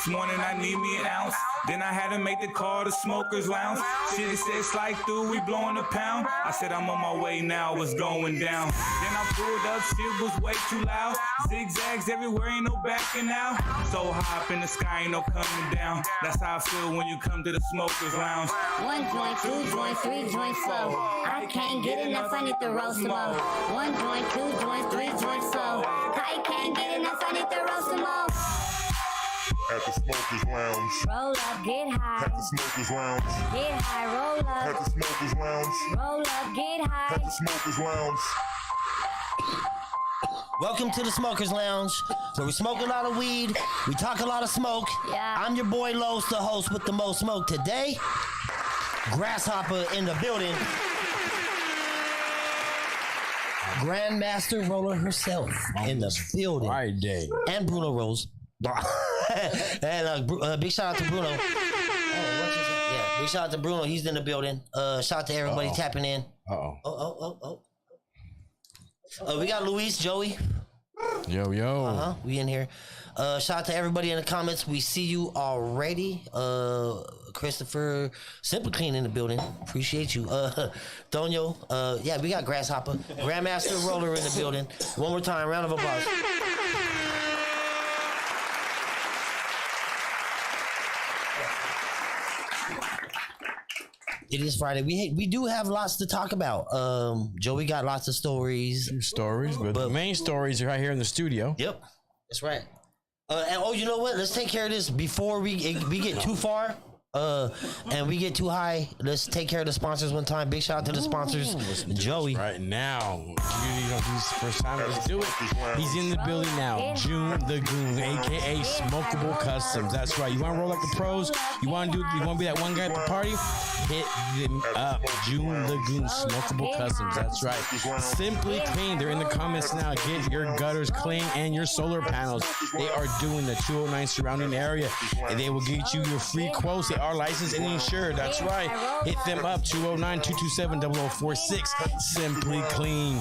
This morning I need me an ounce. Then I had to make the call to Smokers Lounge. Shit, it said slide through, we blowing a pound. I said I'm on my way now, what's going down? Then I pulled up, shit was way too loud. Zigzags everywhere, ain't no backing out. So high up in the sky, ain't no coming down. That's how I feel when you come to the Smokers Lounge. 1 joint, 2 joint, 3 joints slow. I can't get enough, I need to roll some more. 1 joint, 2 joints, 3 joints slow. I can't get enough, I need to roll some more. At the Smokers Lounge. Roll up, get high. At the Smokers Lounge. Get high, roll At up. the Smokers Lounge. Roll up, get At high. the Smokers Lounge. Welcome to the Smokers Lounge, where we smoke a lot of weed, we talk a lot of smoke. Yeah. I'm your boy Los, the host with the most smoke. Today, Grasshoppa in the building. Grandmaster Roller herself in the building. Friday. And Bruno Rose. And big shout out to Bruno. Yeah, big shout out to Bruno. He's in the building. Shout out to everybody tapping in. Uh-oh. We got Luis, Joey. Yo. We in here. Shout out to everybody in the comments. We see you already. Christopher, Simple Clean in the building. Appreciate you. Donio. Yeah, we got Grasshoppa. Grandmaster Roller in the building. One more time, round of applause. It is Friday. We do have lots to talk about. Joey got lots of stories. But the main stories are right here in the studio. Yep, that's right. And you know what? Let's take care of this before we get too far. And we get too high. Let's take care of the sponsors one time. Big shout out to the sponsors. Joey. Right now. He's first time. Let's do it. He's in the building now. June the Goon, aka Smokable Customs. That's right. You want to roll like the pros? You want to be that one guy at the party? Hit them up. June the Goon, Smokable Customs. That's right. Simply Clean. They're in the comments now. Get your gutters clean and your solar panels. They are doing the 209 surrounding area, and they will get you your free quotes. They are licensed and insured. That's right. Hit them up. 209-227-0046. Simply Clean.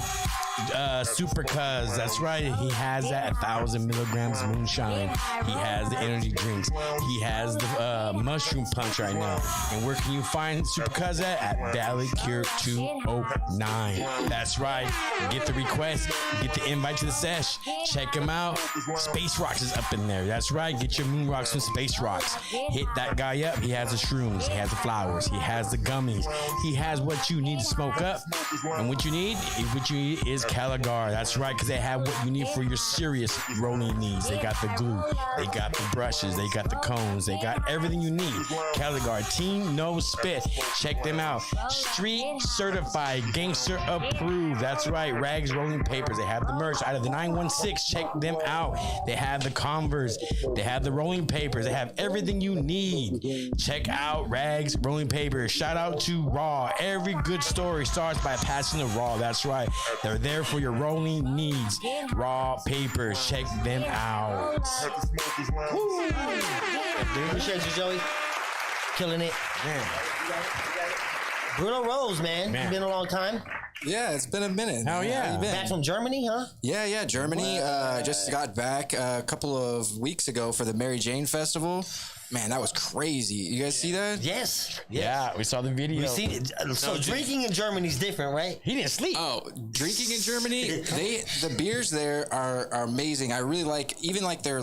Super Cuz, that's right. He has that 1,000 milligrams moonshine. He has the energy drinks. He has the mushroom punch right now. And where can you find Super Cuz at Valley Cure 209. That's right. Get the request. Get the invite to the sesh. Check him out. Space Rocks is up in there. That's right. Get your moon rocks from Space Rocks. Hit that guy up. He has the shrooms. He has the flowers. He has the gummies. He has what you need to smoke up. And what you need is Caligar. That's right, because they have what you need for your serious rolling needs. They got the glue, they got the brushes, they got the cones, they got everything you need. Caligar, Team No Spit. Check them out. Street certified, gangster approved. That's right. Rags Rolling Papers. They have the merch out of the 916. Check them out. They have the Converse. They have the rolling papers. They have everything you need. Check out Rags Rolling Papers. Shout out to Raw. Every good story starts by passing the Raw. That's right. They're there for your rolling needs. Raw Papers. Check them out. Appreciate you, Joey. Killing it. Man. Bruno Rose, man. Man. It's been a long time. Yeah, it's been a minute. Hell yeah. How you been? Back from Germany, huh? Yeah, Germany. Just got back a couple of weeks ago for the Mary Jane Festival. Man, that was crazy. You guys see that? Yes. Yeah, we saw the video. You see, so drinking in Germany is different, right? He didn't sleep. Oh, drinking in Germany, the beers there are amazing. I really like their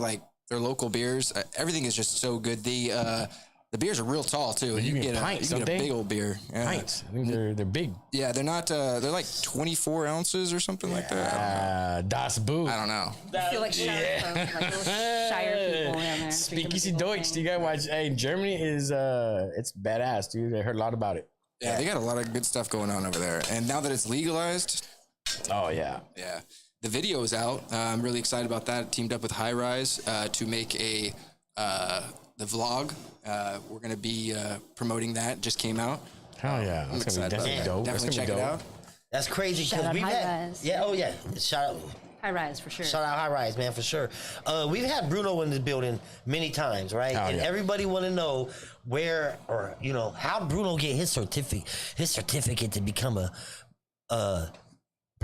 local beers. Everything is just so good. The beers are real tall too. You get pints, a don't they? big old beer. Yeah. Pints. I think they're big. Yeah, they're not. They're like 24 ounces or something like that. Das Boot. I don't know. I feel like Shire folk, like little Shire people down there. Speakeasy Deutsch. You gotta watch. Hey, Germany is it's badass, dude. I heard a lot about it. Yeah, they got a lot of good stuff going on over there. And now that it's legalized, Oh yeah. yeah, the video is out. I'm really excited about that. Teamed up with High Rise to make the vlog. We're gonna be promoting that. Just came out. Hell yeah. I'm That's gonna be excited about definitely that. dope. That's Definitely gonna be check it dope. out. That's crazy Shout because out we've High had. Rise. Yeah. Oh yeah. Shout out. High Rise for sure. Shout out High Rise, man, for sure. We've had Bruno in the building many times, right? Oh, and yeah. everybody want to know where or how Bruno get his certificate to become a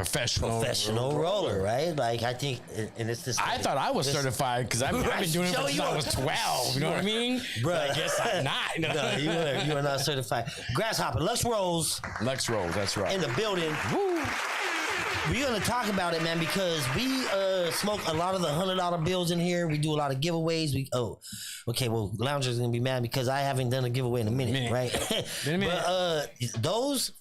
professional roller, right? Like I think, and it's this. I thought I was certified because I've been doing it Joe, since I was 12. You know what I mean? Bro, I guess I'm not. No, you are not certified. Grasshoppa, Lux Rolls Lux Rolls, that's right. in the building. Woo. We're gonna talk about it, man, because we smoke a lot of the $100 bills in here. We do a lot of giveaways. Well, loungers gonna be mad because I haven't done a giveaway in a minute. Right? Been a minute. But those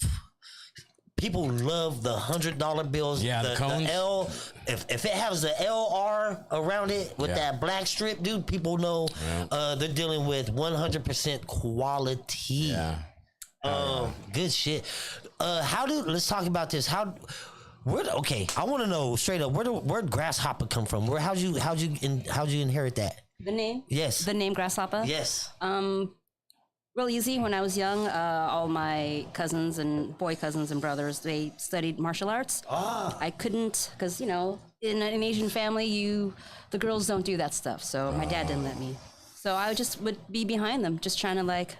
people love the $100 bills. Yeah, the cones. The L. If it has the LR around it with that black strip, dude, people know they're dealing with 100% quality. Yeah. Good shit. Let's talk about this. I want to know straight up where'd Grasshoppa come from? How'd you inherit that? The name? Yes. The name Grasshoppa? Yes. Real easy. When I was young, all my boy cousins and brothers, they studied martial arts. I couldn't, because, in an Asian family, the girls don't do that stuff. So my dad didn't let me. So I just would be behind them, just trying to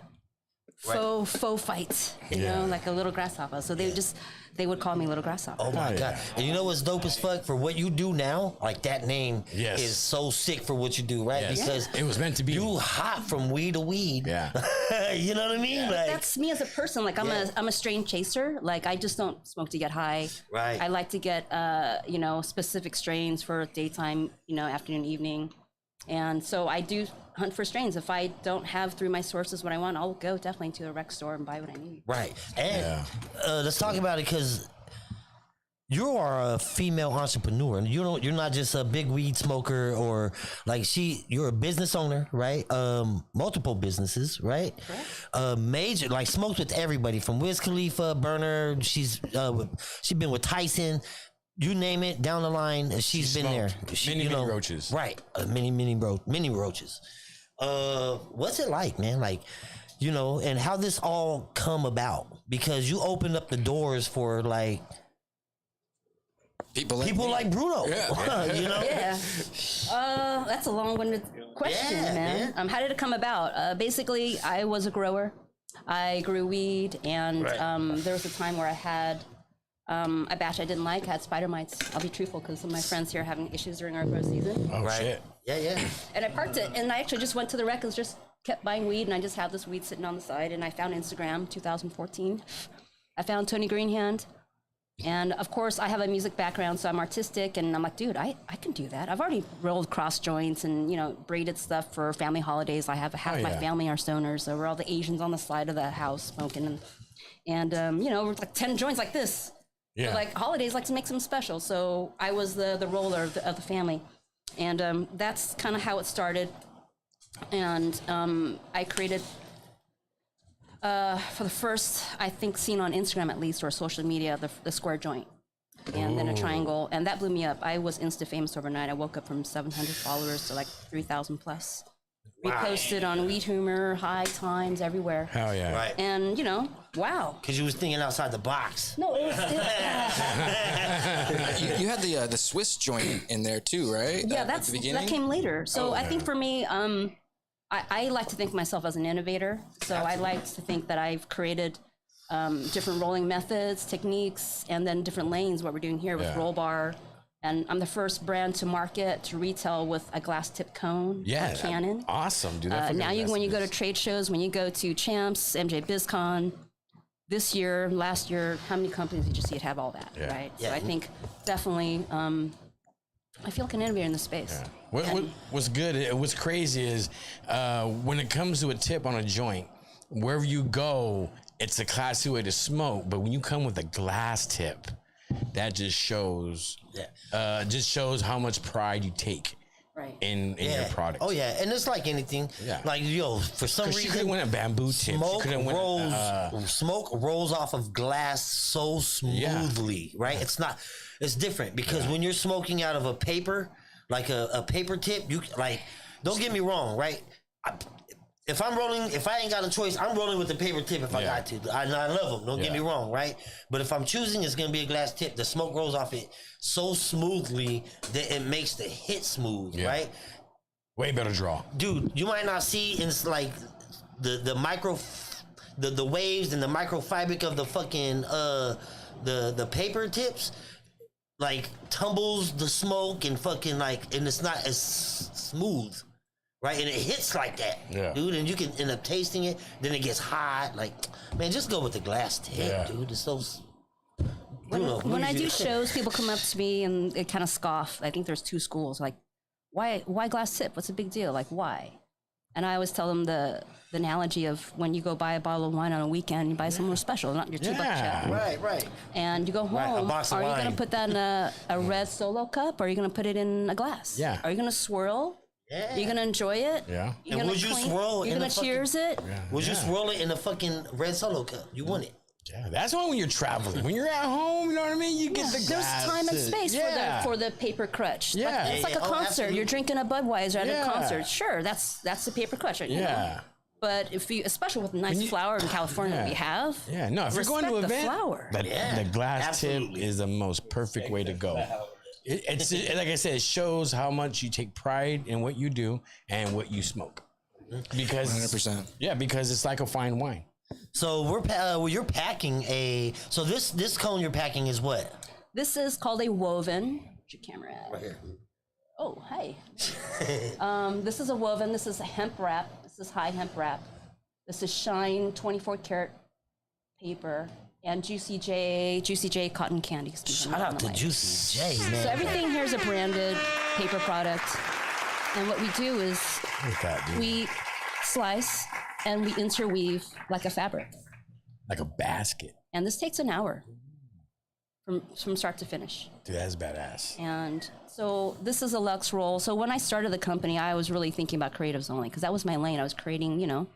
faux fight, you know, like a little grasshopper. So they would call me Little Grasshopper. Oh my God. And you know what's dope as fuck for what you do now? Like that name is so sick for what you do, right? Yes. Because it was meant to be. You hop from weed to weed. Yeah. You know what I mean? Yeah. Like, that's me as a person. Like I'm a strain chaser. Like I just don't smoke to get high. Right. I like to get specific strains for daytime, afternoon, evening. And so I do hunt for strains. If I don't have through my sources what I want, I'll go definitely to a rec store and buy what I need. Right. And let's talk about it, because you are a female entrepreneur, and you're not just a big weed smoker or you're a business owner, right? Multiple businesses, right? Correct. Major, smokes with everybody from Wiz Khalifa, Burner. She's been with Tyson. You name it, down the line, she's been there. Many roaches. Right. Many roaches. What's it like, man? And how this all come about? Because you opened up the doors for people like Bruno. Yeah. Yeah. That's a long-winded question, man. How did it come about? Basically, I was a grower. I grew weed, and there was a time where I had a batch I didn't like, had spider mites. I'll be truthful, because some of my friends here are having issues during our grow season. Oh, shit. Yeah. And I parked it, and I actually just went to the rec and just kept buying weed, and I just had this weed sitting on the side, and I found Instagram, 2014. I found Tony Greenhand, and of course, I have a music background, so I'm artistic, and I'm like, dude, I can do that. I've already rolled cross joints and, braided stuff for family holidays. I have half my family are stoners, so we're all the Asians on the side of the house smoking, and we're 10 joints like this. Yeah. So holidays like to make them special. So I was the roller of the family. And that's kind of how it started. And I created, for the first, I think, seen on Instagram at least, or social media, the square joint. And then a triangle. And that blew me up. I was Insta famous overnight. I woke up from 700 followers to 3,000 plus. Reposted on Weed Humor, High Times, everywhere. Hell yeah. Right. And, wow. Because you was thinking outside the box. No, it was... You had the Swiss joint in there too, right? Yeah, at the beginning? that came later. So I think for me, I like to think of myself as an innovator. So I like to think that I've created different rolling methods, techniques, and then different lanes, what we're doing here with roll bar. And I'm the first brand to market to retail with a glass tip cone. Yeah, Canon. Awesome, dude. Now when you go to trade shows, when you go to Champs, MJ BizCon, this year, last year, how many companies did you see it have all that, right? Yeah. So I think definitely, I feel like an innovator in the space. Yeah. What's good, what's crazy is when it comes to a tip on a joint, wherever you go, it's a classy way to smoke. But when you come with a glass tip, that just shows how much pride you take in your product. Oh yeah, and it's like anything. Yeah. For some reason, you could win a bamboo tip. Smoke rolls off of glass so smoothly, right? It's different because when you're smoking out of a paper, like a paper tip, you don't get me wrong, right? If I ain't got a choice, I'm rolling with the paper tip if I got to. I love them, don't get me wrong, right? But if I'm choosing, it's going to be a glass tip. The smoke rolls off it so smoothly that it makes the hit smooth, right? Way better draw. Dude, you might not see in the micro, the waves and the microfibric of the fucking, the paper tips. like tumbles the smoke and fucking like, and it's not as smooth, right? And it hits like that, dude. And you can end up tasting it. Then it gets hot. Like, man, just go with the glass tip, dude. It's so. When I do shows, people come up to me and they kind of scoff. I think there's two schools. Like, why glass tip? What's the big deal? Like, why? And I always tell them the analogy of when you go buy a bottle of wine on a weekend, you buy something special, not your $2 check. Right. And you go home. Are you going to put that in a red Solo cup, or are you going to put it in a glass? Yeah. Are you going to swirl? Yeah. Are you going to enjoy it? Yeah. And would you swirl You're in going a to cheers it? Yeah. Would you swirl it in a fucking red Solo cup? You want it. Yeah, that's why when you're traveling. When you're at home, you know what I mean? You get the There's glass. time and space for the paper crutch. Yeah. It's like a concert. absolutely. You're drinking a Budweiser at a concert. Sure, that's the paper crutch. You know? But if you, especially with nice flower in California that we have. Yeah, no, if you're going to an event, flower. the glass tip is the most perfect way to go. It's like I said, it shows how much you take pride in what you do and what you smoke. Because 100%. Yeah, because it's like a fine wine. So you're packing so this cone you're packing is what? This is called a woven. Where's your camera at? Right here. Oh, hi. This is a woven. This is a hemp wrap. This is high hemp wrap. This is shine 24 karat paper and Juicy J cotton candy. Shout out to Juicy J, man. So everything here is a branded paper product. And what we do is we slice and we interweave like a fabric. Like a basket. And this takes an hour from start to finish. Dude, that's badass. And so this is a luxe roll. So when I started the company, I was really thinking about creatives only because that was my lane. I was creating,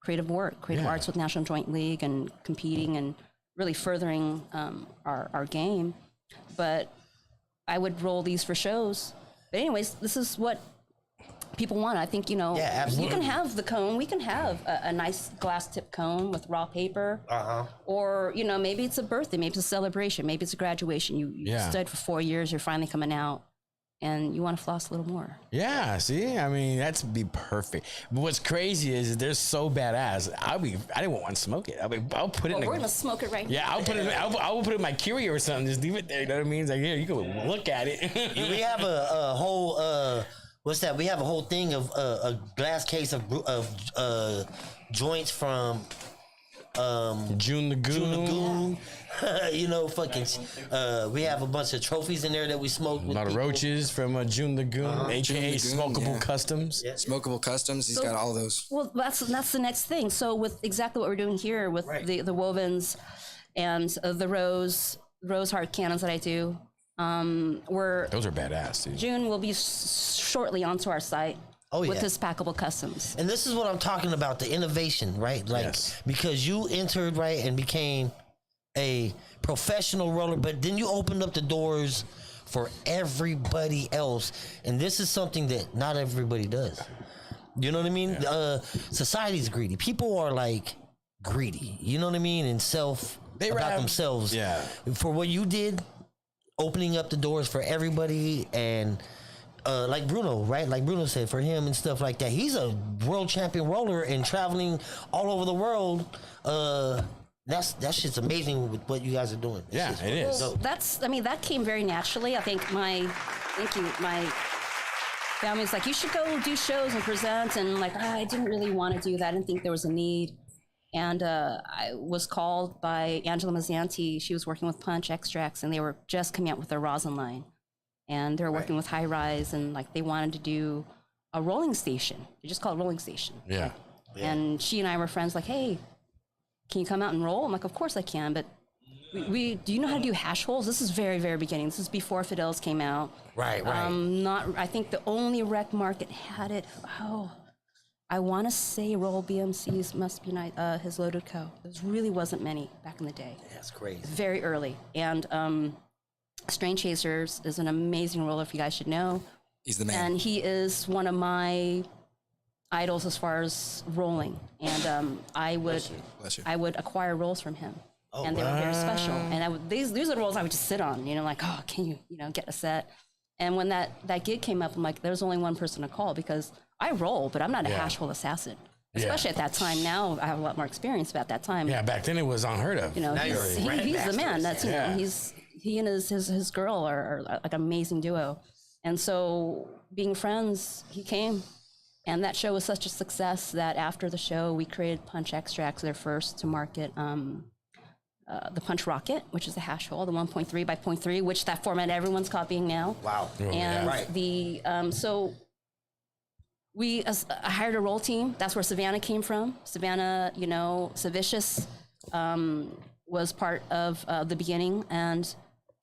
creative work, creative arts with National Joint League and competing and really furthering our game. But I would roll these for shows. But anyways, this is what people want. I think, you can have the cone. We can have a nice glass tip cone with raw paper. Or, maybe it's a birthday, maybe it's a celebration, maybe it's a graduation. You studied for 4 years, you're finally coming out, and you want to floss a little more. Yeah, see? I mean, that's be perfect. But what's crazy is they're so badass. I didn't want to smoke it. I'll put it in we're going to smoke it right now. Yeah, I'll put it. I will put it in my curio or something. Just leave it there. You know what I mean? It's like, here, you can look at it. We have a whole what's that? We have a whole thing of a glass case of joints from June the Goon. We have a bunch of trophies in there that we smoked. A lot of roaches from June the Goon, aka Smokable Customs. Yeah. Smokable Customs. He's got all those. Well, that's the next thing. So with exactly what we're doing here with the wovens and the rose heart cannons that I do, those are badass, dude. June will be shortly onto our site. With his packable customs. And this is what I'm talking about, the innovation, right? Like, because you entered, right, and became a professional roller, but then you opened up the doors for everybody else. And this is something that not everybody does. You know what I mean? Society's greedy. People are like greedy, you know what I mean? And about themselves. Yeah. For what you did, opening up the doors for everybody and like Bruno, right? Like Bruno said, for him and stuff like that. He's a world champion roller and traveling all over the world. That shit's amazing with what you guys are doing. Yeah, it is. So that came very naturally. I think my family's like, you should go do shows and present. And like, I didn't really want to do that. I didn't think there was a need. And I was called by Angela Mazzanti. She was working with Punch Extracts, and they were just coming out with their rosin line. And they were working with High Rise, and like they wanted to do a rolling station. They just call it rolling station. Yeah. And she and I were friends. Like, hey, can you come out and roll? I'm like, of course I can. But do you know how to do hash holes? This is very, very beginning. This is before Fidel's came out. Right. I think the only rec market had it. I want to say Roll BMC's must be his Loaded Co. There really wasn't many back in the day. That's crazy. Very early. And Strain Chasers is an amazing roller, if you guys should know. He's the man. And he is one of my idols as far as rolling. And I would acquire rolls from him. And they were very special. And these are the rolls I would just sit on, like, oh, can you, get a set? And when that gig came up, I'm like, there's only one person to call because I roll, but I'm not a hash hole assassin. Especially at that time. Now I have a lot more experience, but at that time. Yeah, back then it was unheard of. He's the man. That's he and his girl are like an amazing duo. And so being friends, he came. And that show was such a success that after the show, we created Punch Extracts, their first to market the Punch Rocket, which is the hash hole, the 1.3 by 0.3, which that format everyone's copying now. Wow. And Right. so we hired a roll team. That's where Savannah came from. Savannah, Savicious was part of the beginning, and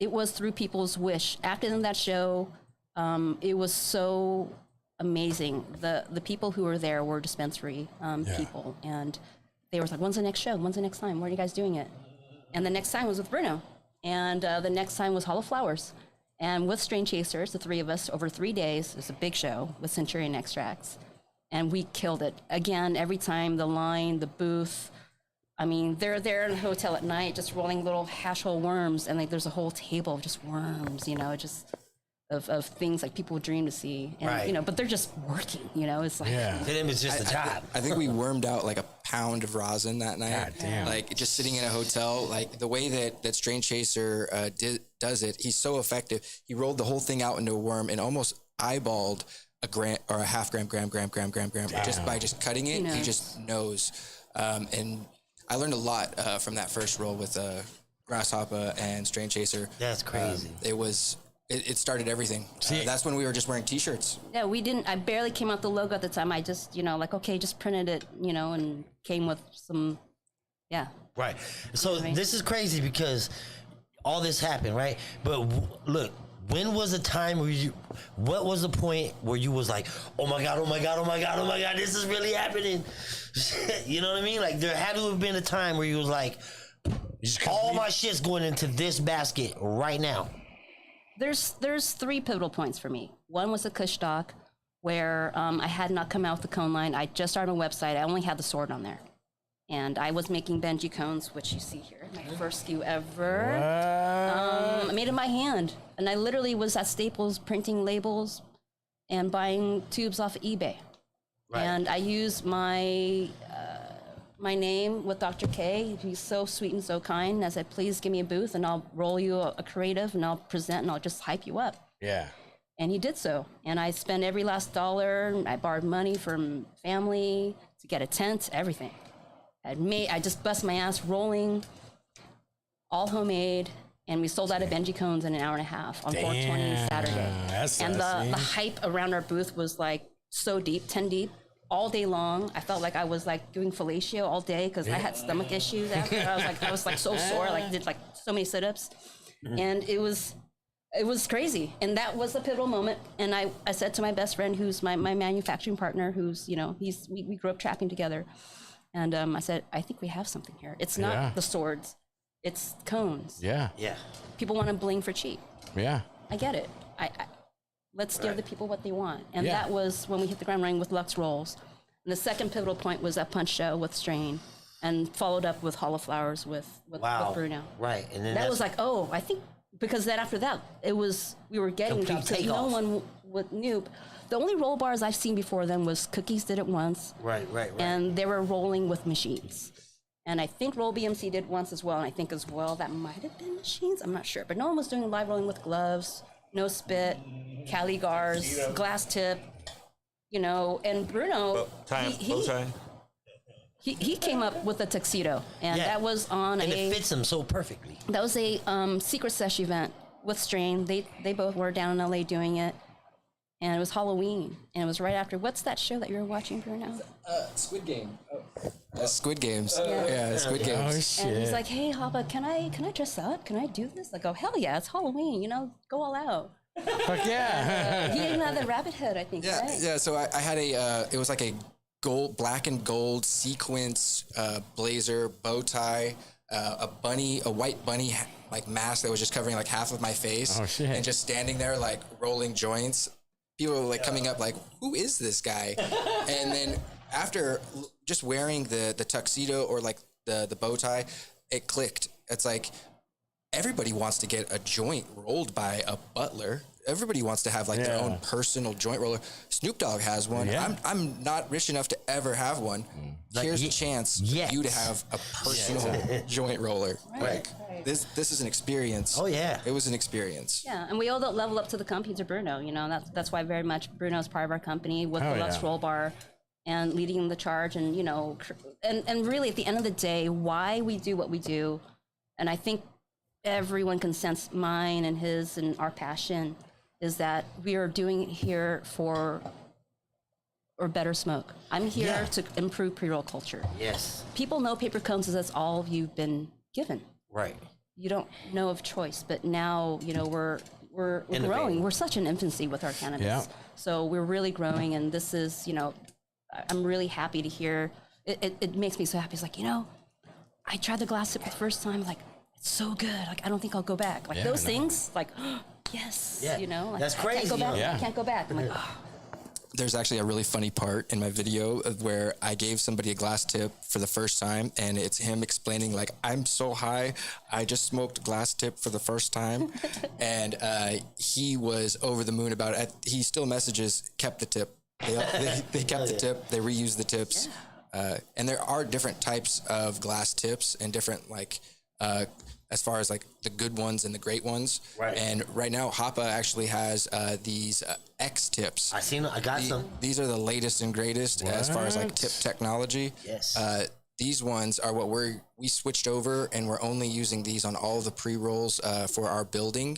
it was through people's wish. After that show, it was so amazing. The people who were there were dispensary people, and they were like, "When's the next show? When's the next time? Where are you guys doing it?" And the next time was with Bruno, and the next time was Hall of Flowers, and with Strain Chasers, the three of us over 3 days. It was a big show with Centurion Extracts, and we killed it again. Every time the line, the booth. I mean, they're there in the hotel at night, just rolling little hash hole worms, and like there's a whole table of just worms, just. Of things like people would dream to see, and Right. But they're just working, it's like To them, it's just a job. I think we wormed out like a pound of rosin that night. God damn. Like just sitting in a hotel, like the way that Strain Chaser does it, he's so effective. He rolled the whole thing out into a worm and almost eyeballed a gram or a half gram, just by just cutting it. He just knows. And I learned a lot from that first roll with Grasshoppa and Strain Chaser. That's crazy. It started everything. That's when we were just wearing T-shirts. Yeah, we didn't. I barely came out the logo at the time. I just, just printed it, and came with some, yeah. Right. So this is crazy because all this happened, right? But look, when was the time what was the point where you was like, oh my God, this is really happening? You know what I mean? Like there had to have been a time where you was like, all my shit's going into this basket right now. There's 3 pivotal points for me. One was the Kush Doc, where I had not come out with the cone line. I just started my website. I only had the sword on there. And I was making Benji cones, which you see here, my first SKU ever. I made it by hand. And I literally was at Staples printing labels and buying tubes off of eBay. Right. And I used my name with Dr. K. He's so sweet and so kind. And I said, please give me a booth and I'll roll you a creative and I'll present and I'll just hype you up. Yeah. And he did so. And I spent every last dollar. I borrowed money from family to get a tent, everything. I just bust my ass rolling, all homemade. And we sold out of Benji cones in an hour and a half on 420 Saturday. And the hype around our booth was like so deep, 10 deep. All day long, I felt like I was like doing fellatio all day because I had stomach issues after. I was like so sore, like did like so many sit-ups, and it was crazy. And that was a pivotal moment. And I said to my best friend, who's my manufacturing partner, who's we grew up trapping together, and I said, I think we have something here. It's not the swords, it's cones. Yeah. Yeah. People want to bling for cheap. Yeah. I get it. Let's give the people what they want. And that was when we hit the ground running with Lux Rolls. And the second pivotal point was that Punch show with Strain, and followed up with Hall of Flowers with Bruno. Right. And then that was like, I think, because then after that, we were getting Complete jobs. 'Cause no one knew. The only roll bars I've seen before then was Cookies did it once. Right. And they were rolling with machines. And I think Roll BMC did once as well. And I think as well that might have been machines. I'm not sure. But no one was doing live rolling with gloves. No spit, Cali gars, glass tip, and Bruno, he came up with a tuxedo, and that was on and it fits him so perfectly. That was a secret sesh event with Strain. They both were down in LA doing it, and it was Halloween, and it was right after. What's that show that you were watching, Bruno? Squid Game. Squid Games. Yeah. Squid Games. Oh shit. And he's like, "Hey, Hoppa, can I dress up? Can I do this?" I go, "Hell yeah, it's Halloween. Go all out." Fuck yeah. He even had the rabbit head, I think. Yeah, right? yeah. So I had it was like a black and gold sequence blazer, bow tie, a white bunny like mask that was just covering like half of my face. Oh shit. And just standing there like rolling joints. People were like coming up like, who is this guy? And then after just wearing the tuxedo or like the bow tie, it clicked. It's like everybody wants to get a joint rolled by a butler. Everybody wants to have like their own personal joint roller. Snoop Dogg has one. Yeah. I'm not rich enough to ever have one. Here's a chance for you to have a personal joint roller. Like this is an experience. Oh yeah, it was an experience. Yeah, and we owe that level up to the company, to Bruno. You know, that's why very much Bruno's part of our company with the Lux Roll Bar and leading the charge. And you know, and really at the end of the day, why we do what we do, and I think everyone can sense mine and his and our passion, is that we are doing it here for better smoke. I'm here to improve pre-roll culture. Yes. People know paper cones because that's all you've been given. Right. You don't know of choice, but now, you know, we're growing. We're such an infancy with our cannabis. Yeah. So we're really growing, and this is, you know, I'm really happy to hear. It makes me so happy. It's like, you know, I tried the glass tip for the first time, like, it's so good. Like, I don't think I'll go back. Like those things, like, yes, you know, like, that's crazy. I can't go back. I can't go back. I'm like, There's actually a really funny part in my video where I gave somebody a glass tip for the first time, and it's him explaining like, I'm so high, I just smoked glass tip for the first time. And he was over the moon about it. He still messages, kept the tip. They kept the tip, they reused the tips. And there are different types of glass tips and different like, as far as like the good ones and the great ones. Right. And right now, Hoppa actually has these X tips. I got some. These are the latest and greatest as far as like tip technology. Yes. These ones are what we switched over, and we're only using these on all the pre-rolls for our building.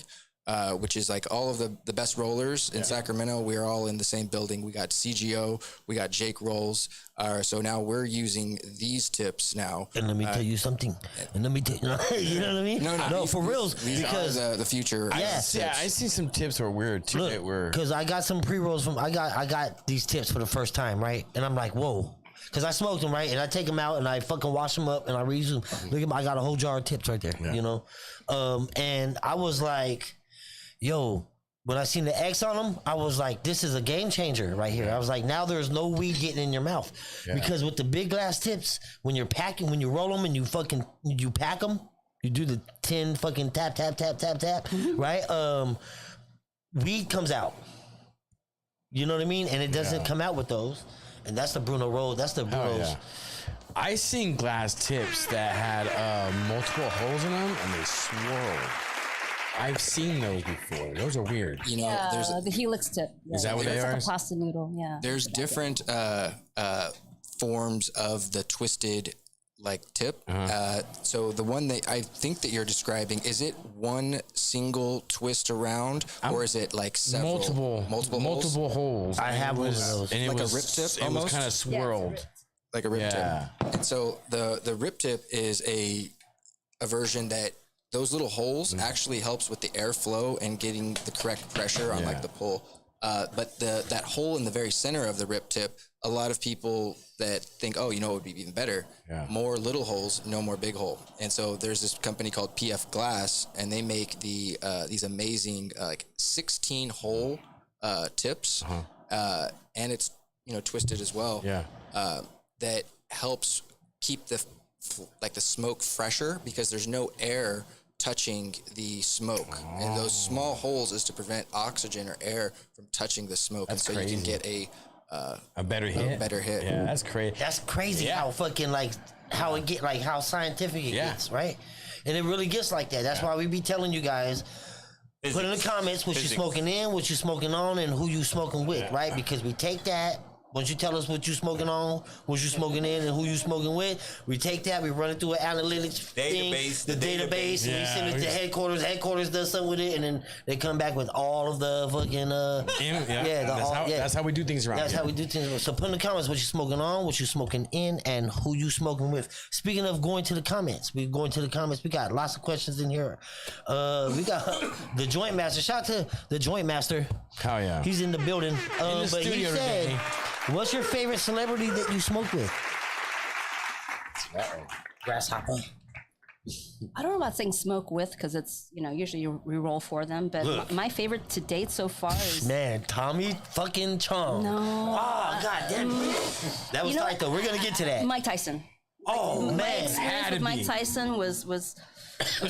Which is like all of the best rollers in Sacramento. We're all in the same building. We got CGO, we got Jake rolls. So now we're using these tips now. And let me tell you something. And let me tell you know what I mean? No, for reals. These Because are the future. I see some tips were weird too. Because I got some pre-rolls from, I got these tips for the first time, right? And I'm like, whoa. Because I smoked them, right? And I take them out and I fucking wash them up and I reuse them. Look at I got a whole jar of tips right there, you know? And I was like, yo, when I seen the X on them, I was like, this is a game changer right here. I was like, now there's no weed getting in your mouth. Because with the big glass tips, when you're packing, when you roll them and you pack them, you do the 10 fucking tap, right? Weed comes out. You know what I mean? And it doesn't come out with those. And that's the Bruno roll. That's the Bruno's. I seen glass tips that had multiple holes in them and they swirled. I've seen those before. Those are weird. You know, there's the helix tip. Is that what they are? It's like a pasta noodle. Yeah. There's different forms of the twisted like tip. So the one that I think that you're describing, is it one single twist around, or is it like several multiple holes? I have one of those. And like it was a rip tip. It was kind of swirled. Like a rip tip. And so the rip tip is a version that those little holes actually helps with the airflow and getting the correct pressure on like the pull. But that hole in the very center of the rip tip, a lot of people that think, oh, you know, it would be even better. More little holes, no more big hole. And so there's this company called PF Glass, and they make these amazing like 16 hole tips, and it's, you know, twisted as well. That helps keep the smoke fresher because there's no air touching the smoke, and those small holes is to prevent oxygen or air from touching the smoke. That's and so crazy. You can get a better hit. Yeah, that's crazy. That's crazy how fucking like how it get like how scientific it gets, right? And it really gets like that. That's why we be telling you guys, put in the comments what you smoking in, what you smoking on, and who you smoking with, right? Because we take that. Once you tell us what you smoking on, what you smoking in, and who you smoking with, we take that, we run it through an analytics database, the database, and we send it to headquarters. Headquarters does something with it, and then they come back with all of the fucking That's how we do things around. That's how we do things. So put in the comments what you smoking on, what you smoking in, and who you smoking with. Speaking of going to the comments, we got lots of questions in here. We got the Joint Master. Shout out to the Joint Master. Oh yeah, he's in the building. In the but he studio said, today. what's your favorite celebrity that you smoke with? Grasshoppa. I don't know about saying smoke with, because it's, you know, usually we roll for them. But my favorite to date so far is Tommy fucking Chong. No. Oh, God damn. That was tight though. We're gonna get to that. Mike Tyson. Oh My man, experience Had with to Mike be. Tyson was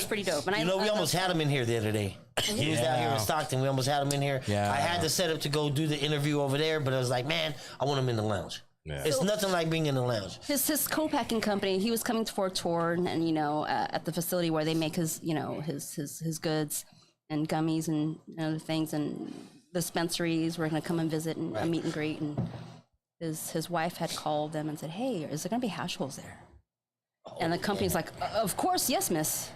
pretty dope. And you know we almost had him in here the other day. He was down here in Stockton. We almost had him in here. Yeah. I had to set up to go do the interview over there, but I was like, man, I want him in the lounge. Yeah. It's nothing like being in the lounge. his co-packing company. He was coming for a tour, and you know, at the facility where they make his his goods and gummies and other things, and dispensaries were going to come and visit and a meet and greet. And his wife had called them and said, "Hey, is there going to be hash holes there?" And the company's like, "Of course, yes, miss."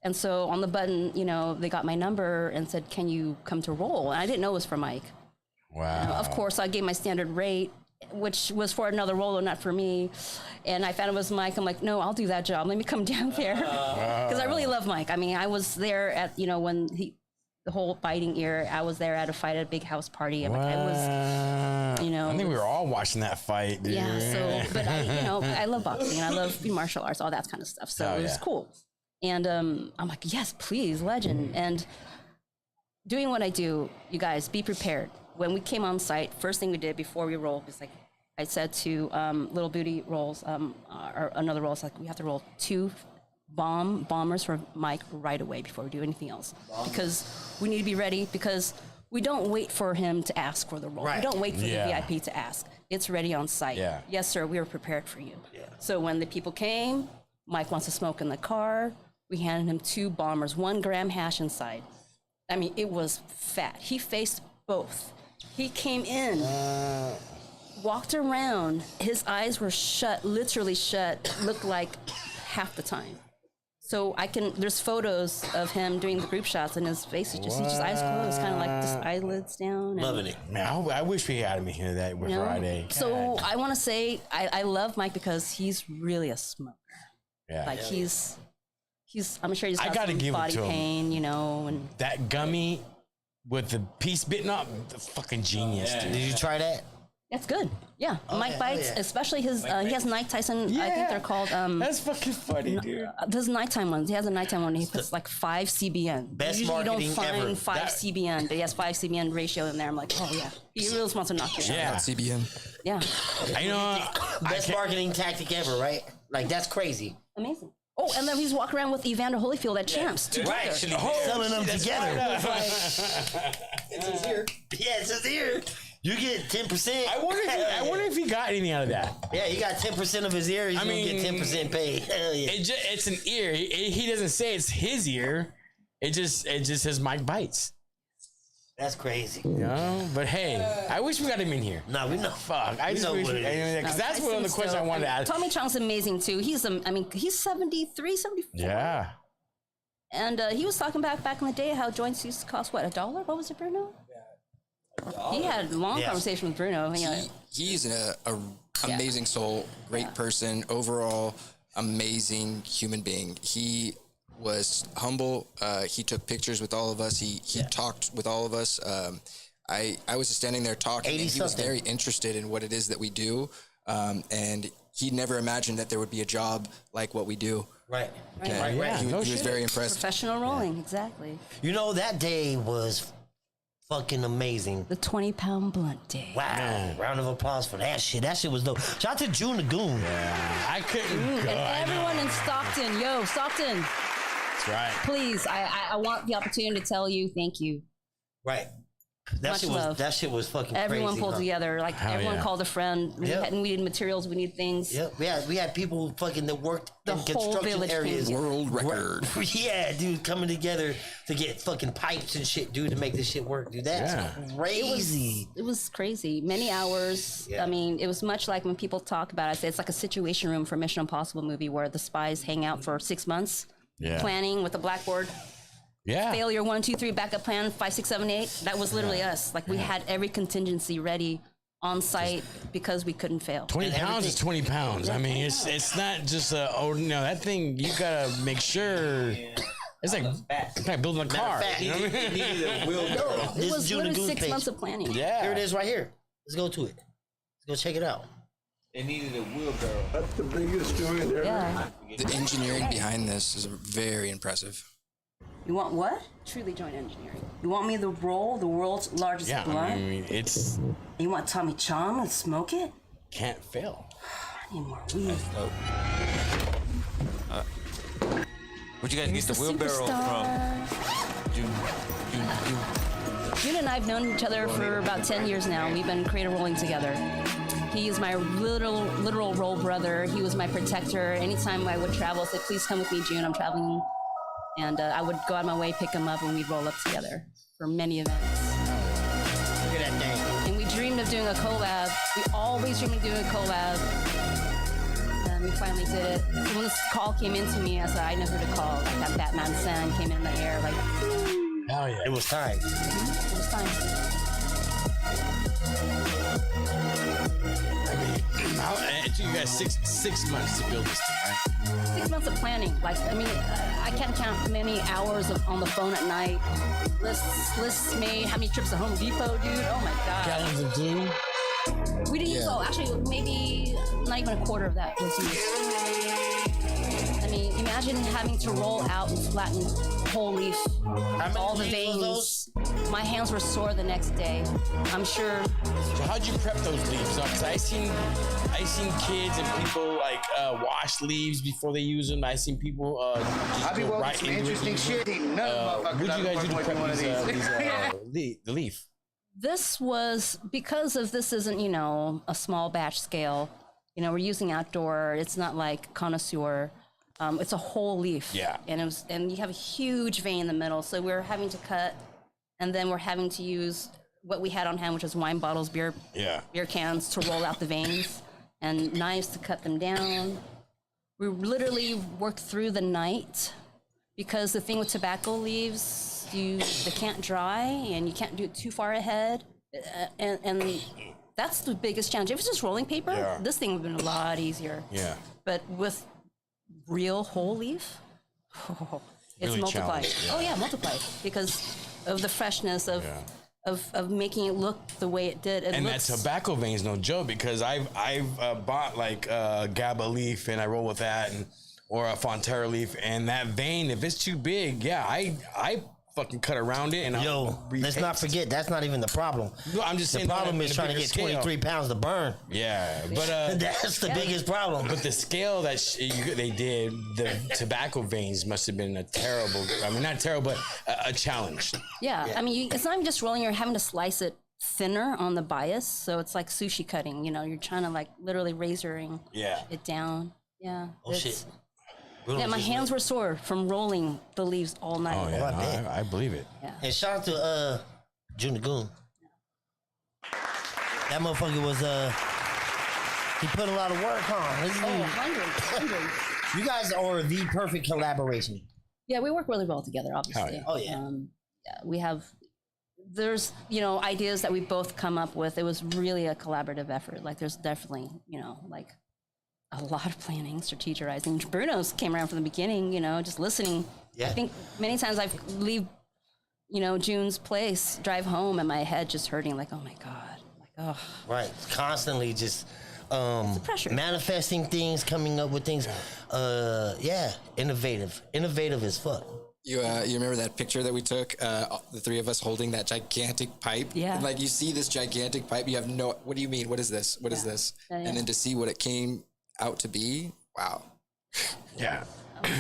And so on the button, you know, they got my number and said, "Can you come to roll?" And I didn't know it was for Mike. Wow. Of course, I gave my standard rate, which was for another roller, not for me. And I found it was Mike. I'm like, no, I'll do that job. Let me come down there. Because I really love Mike. I mean, I was there at, you know, when the whole fighting era, I was there at a fight at a big house party. I'm like, I was, you know. I think we were all watching that fight, dude. Yeah, so, but I love boxing and I love martial arts, all that kind of stuff. So it was cool. And I'm like, yes, please, legend. And doing what I do, you guys, be prepared. When we came on site, first thing we did before we rolled was like, I said to Little Booty rolls, or another roll, it's like we have to roll 2 bombers for Mike right away before we do anything else. Because we need to be ready, because we don't wait for him to ask for the roll. Right. We don't wait for the VIP to ask. It's ready on site. Yeah. Yes, sir, we were prepared for you. So when the people came, Mike wants to smoke in the car. We handed him 2 bombers, 1 gram hash inside. I mean, it was fat. He faced both. He came in, walked around. His eyes were shut, literally shut, looked like half the time. So there's photos of him doing the group shots, and his face is just eyes closed, kind of like just eyelids down. And, Loving it. Man, I wish we had him here that you know? Friday. So I want to say I love Mike because he's really a smoker. Yeah. Like he's I'm sure he's I got gotta some give it body to him. pain, you know, and That gummy with the piece bitten up, the fucking genius, dude. Did you try that? that's good. Yeah, Mike bites, yeah. especially his. He has Mike Tyson. I think they're called. That's fucking funny, dude. Those nighttime ones. He has a nighttime one. He puts like 5 CBN. Best Usually you don't marketing find ever. 5 CBN, but he has 5 CBN ratio in there. I'm like, oh yeah, he really wants to knock you out. Yeah. CBN. Yeah, I know. Best marketing tactic ever, right? Like that's crazy. amazing. Oh, and then he's walking around with Evander Holyfield at Champs together. Right. Selling them together. It's his ear. Yeah, it's his ear. You get 10%. I wonder if he got anything out of that. Yeah, he got 10% of his ear. He's I gonna mean, get 10% paid. Hell yeah. It's an ear. He doesn't say it's his ear. It just says Mike bites. That's crazy. You know? But hey, I wish we got him in here. No, we know. Fuck. I just know wish what it is. because that's one of the questions I wanted to ask. Tommy Chong's amazing too. He's 73, 74. Yeah. And he was talking back in the day how joints used to cost what, $1? What was it, Bruno? He had a long Yes. conversation with Bruno. You know, He's a amazing soul, great person, overall amazing human being. He was humble. He took pictures with all of us. He talked with all of us. I was just standing there talking, and he was very interested in what it is that we do. And he never imagined that there would be a job like what we do. Right. Okay. Yeah, He no was shit. very impressed. professional rolling, exactly. You know, that day was fucking amazing. The 20-pound blunt day. Wow. Round of applause for that shit. That shit was dope. Shout out to June the Goon. I couldn't go. And everyone in Stockton, Stockton, That's right. please, I want the opportunity to tell you thank you. Right. Much love. That shit was fucking Everyone crazy. pulled together. Like Hell everyone yeah. called a friend. We Yep. needed materials. We needed things. Yep. We had people fucking that worked The in whole construction village areas. came. World record. Yeah, dude, coming together to get fucking pipes and shit, dude, to make this shit work, dude. That's Yeah. crazy. It was crazy. Many hours. Yeah. I mean, it was much like when people talk about it. I say it's like a situation room for Mission Impossible movie where the spies hang out for 6 months, planning with a blackboard. Yeah. Failure 1, 2, 3, backup plan 5, 6, 7, 8. That was literally us. Like we had every contingency ready on site because we couldn't fail. 20 pounds is 20 pounds. I mean, it's not just that thing. You gotta make sure. It's like building a car. You know what I mean? It This was is June the literally Goon 6 page. months of planning. Yeah. Here it is right here. Let's go to it. Let's go check it out. They needed a wheelbarrow. That's the biggest joint there. Yeah. The engineering behind this is very impressive. You want what? Truly joint engineering. You want me to roll the world's largest Yeah. blunt? I mean, it's You want Tommy Chong to smoke it? can't fail. Need more weed. Oh. Where'd you guys Here's get the the wheelbarrow superstar. from? June. June and I have known each other for about 10 years now. We've been creative rolling together. He is my literal role brother. He was my protector. Anytime I would travel, say, please come with me, June, I'm traveling. And I would go out of my way, pick him up, and we'd roll up together for many events. Look at that thing. And we dreamed of doing a collab. We always dreamed of doing a collab. And we finally did it. When this call came into me, I said, I know who to call. Like that Batman sound came in the air. Like, Hell yeah. It was time. it was time. It took you guys six months to build this thing, right? 6 months of planning. Like, I mean, I can't count many hours on the phone at night. Lists made, how many trips to Home Depot, dude? Oh my God. Gallons of glue. We didn't use all, actually, maybe not even a quarter of that was used. I mean, imagine having to roll out and flatten whole leaf, all the veins. My hands were sore the next day. I'm sure. So how'd you prep those leaves? Because I seen kids and people like wash leaves before they use them. I seen people just go right into interesting shit. What'd you guys do to prep the leaf? This was, because of this isn't, a small batch scale. We're using outdoor. It's not like connoisseur. It's a whole leaf. Yeah. And you have a huge vein in the middle. So we're having to cut, and then we're having to use what we had on hand, which was wine bottles, beer cans to roll out the veins, and knives to cut them down. We literally worked through the night, because the thing with tobacco leaves, they can't dry, and you can't do it too far ahead. And that's the biggest challenge. If it's just rolling paper, this thing would have been a lot easier. Yeah. But with real whole leaf, it's Really multiplied. challenging, yeah. Oh yeah, multiplied, because of the freshness of making it look the way it did. And that tobacco vein's no joke, because I've bought like a GABA leaf and I roll with that, or a Fonterra leaf, and that vein, if it's too big, I fucking cut around it. And let's not forget, that's not even the problem. No, I'm just saying the problem is trying to get 23 pounds to burn. Yeah, but that's the biggest problem. But the scale that they did, the tobacco veins must have been a terrible. I mean, not terrible, but a challenge. Yeah. I mean, it's not even just rolling. You're having to slice it thinner on the bias, so it's like sushi cutting. You're trying to like literally razoring it down. Yeah. Oh shit. Yeah, my hands were sore from rolling the leaves all night. Oh yeah, I believe it. Yeah. And shout out to June the Goon. That motherfucker was he put a lot of work on. Hundreds. You guys are the perfect collaboration. Yeah, we work really well together, obviously. Oh yeah. We have. There's ideas that we both come up with. It was really a collaborative effort. Like there's definitely like a lot of planning, strategizing. Bruno's came around from the beginning, just listening. Yeah. I think many times I've leave, June's place, drive home, and my head just hurting, like, oh my God. Like, oh. Right. Constantly just pressure. manifesting things, coming up with things. Innovative. Innovative as fuck. You remember that picture that we took, the three of us holding that gigantic pipe? Yeah. And like you see this gigantic pipe, you have what do you mean? What is this? What is this? Yeah. And then to see what it came out to be, wow. Yeah.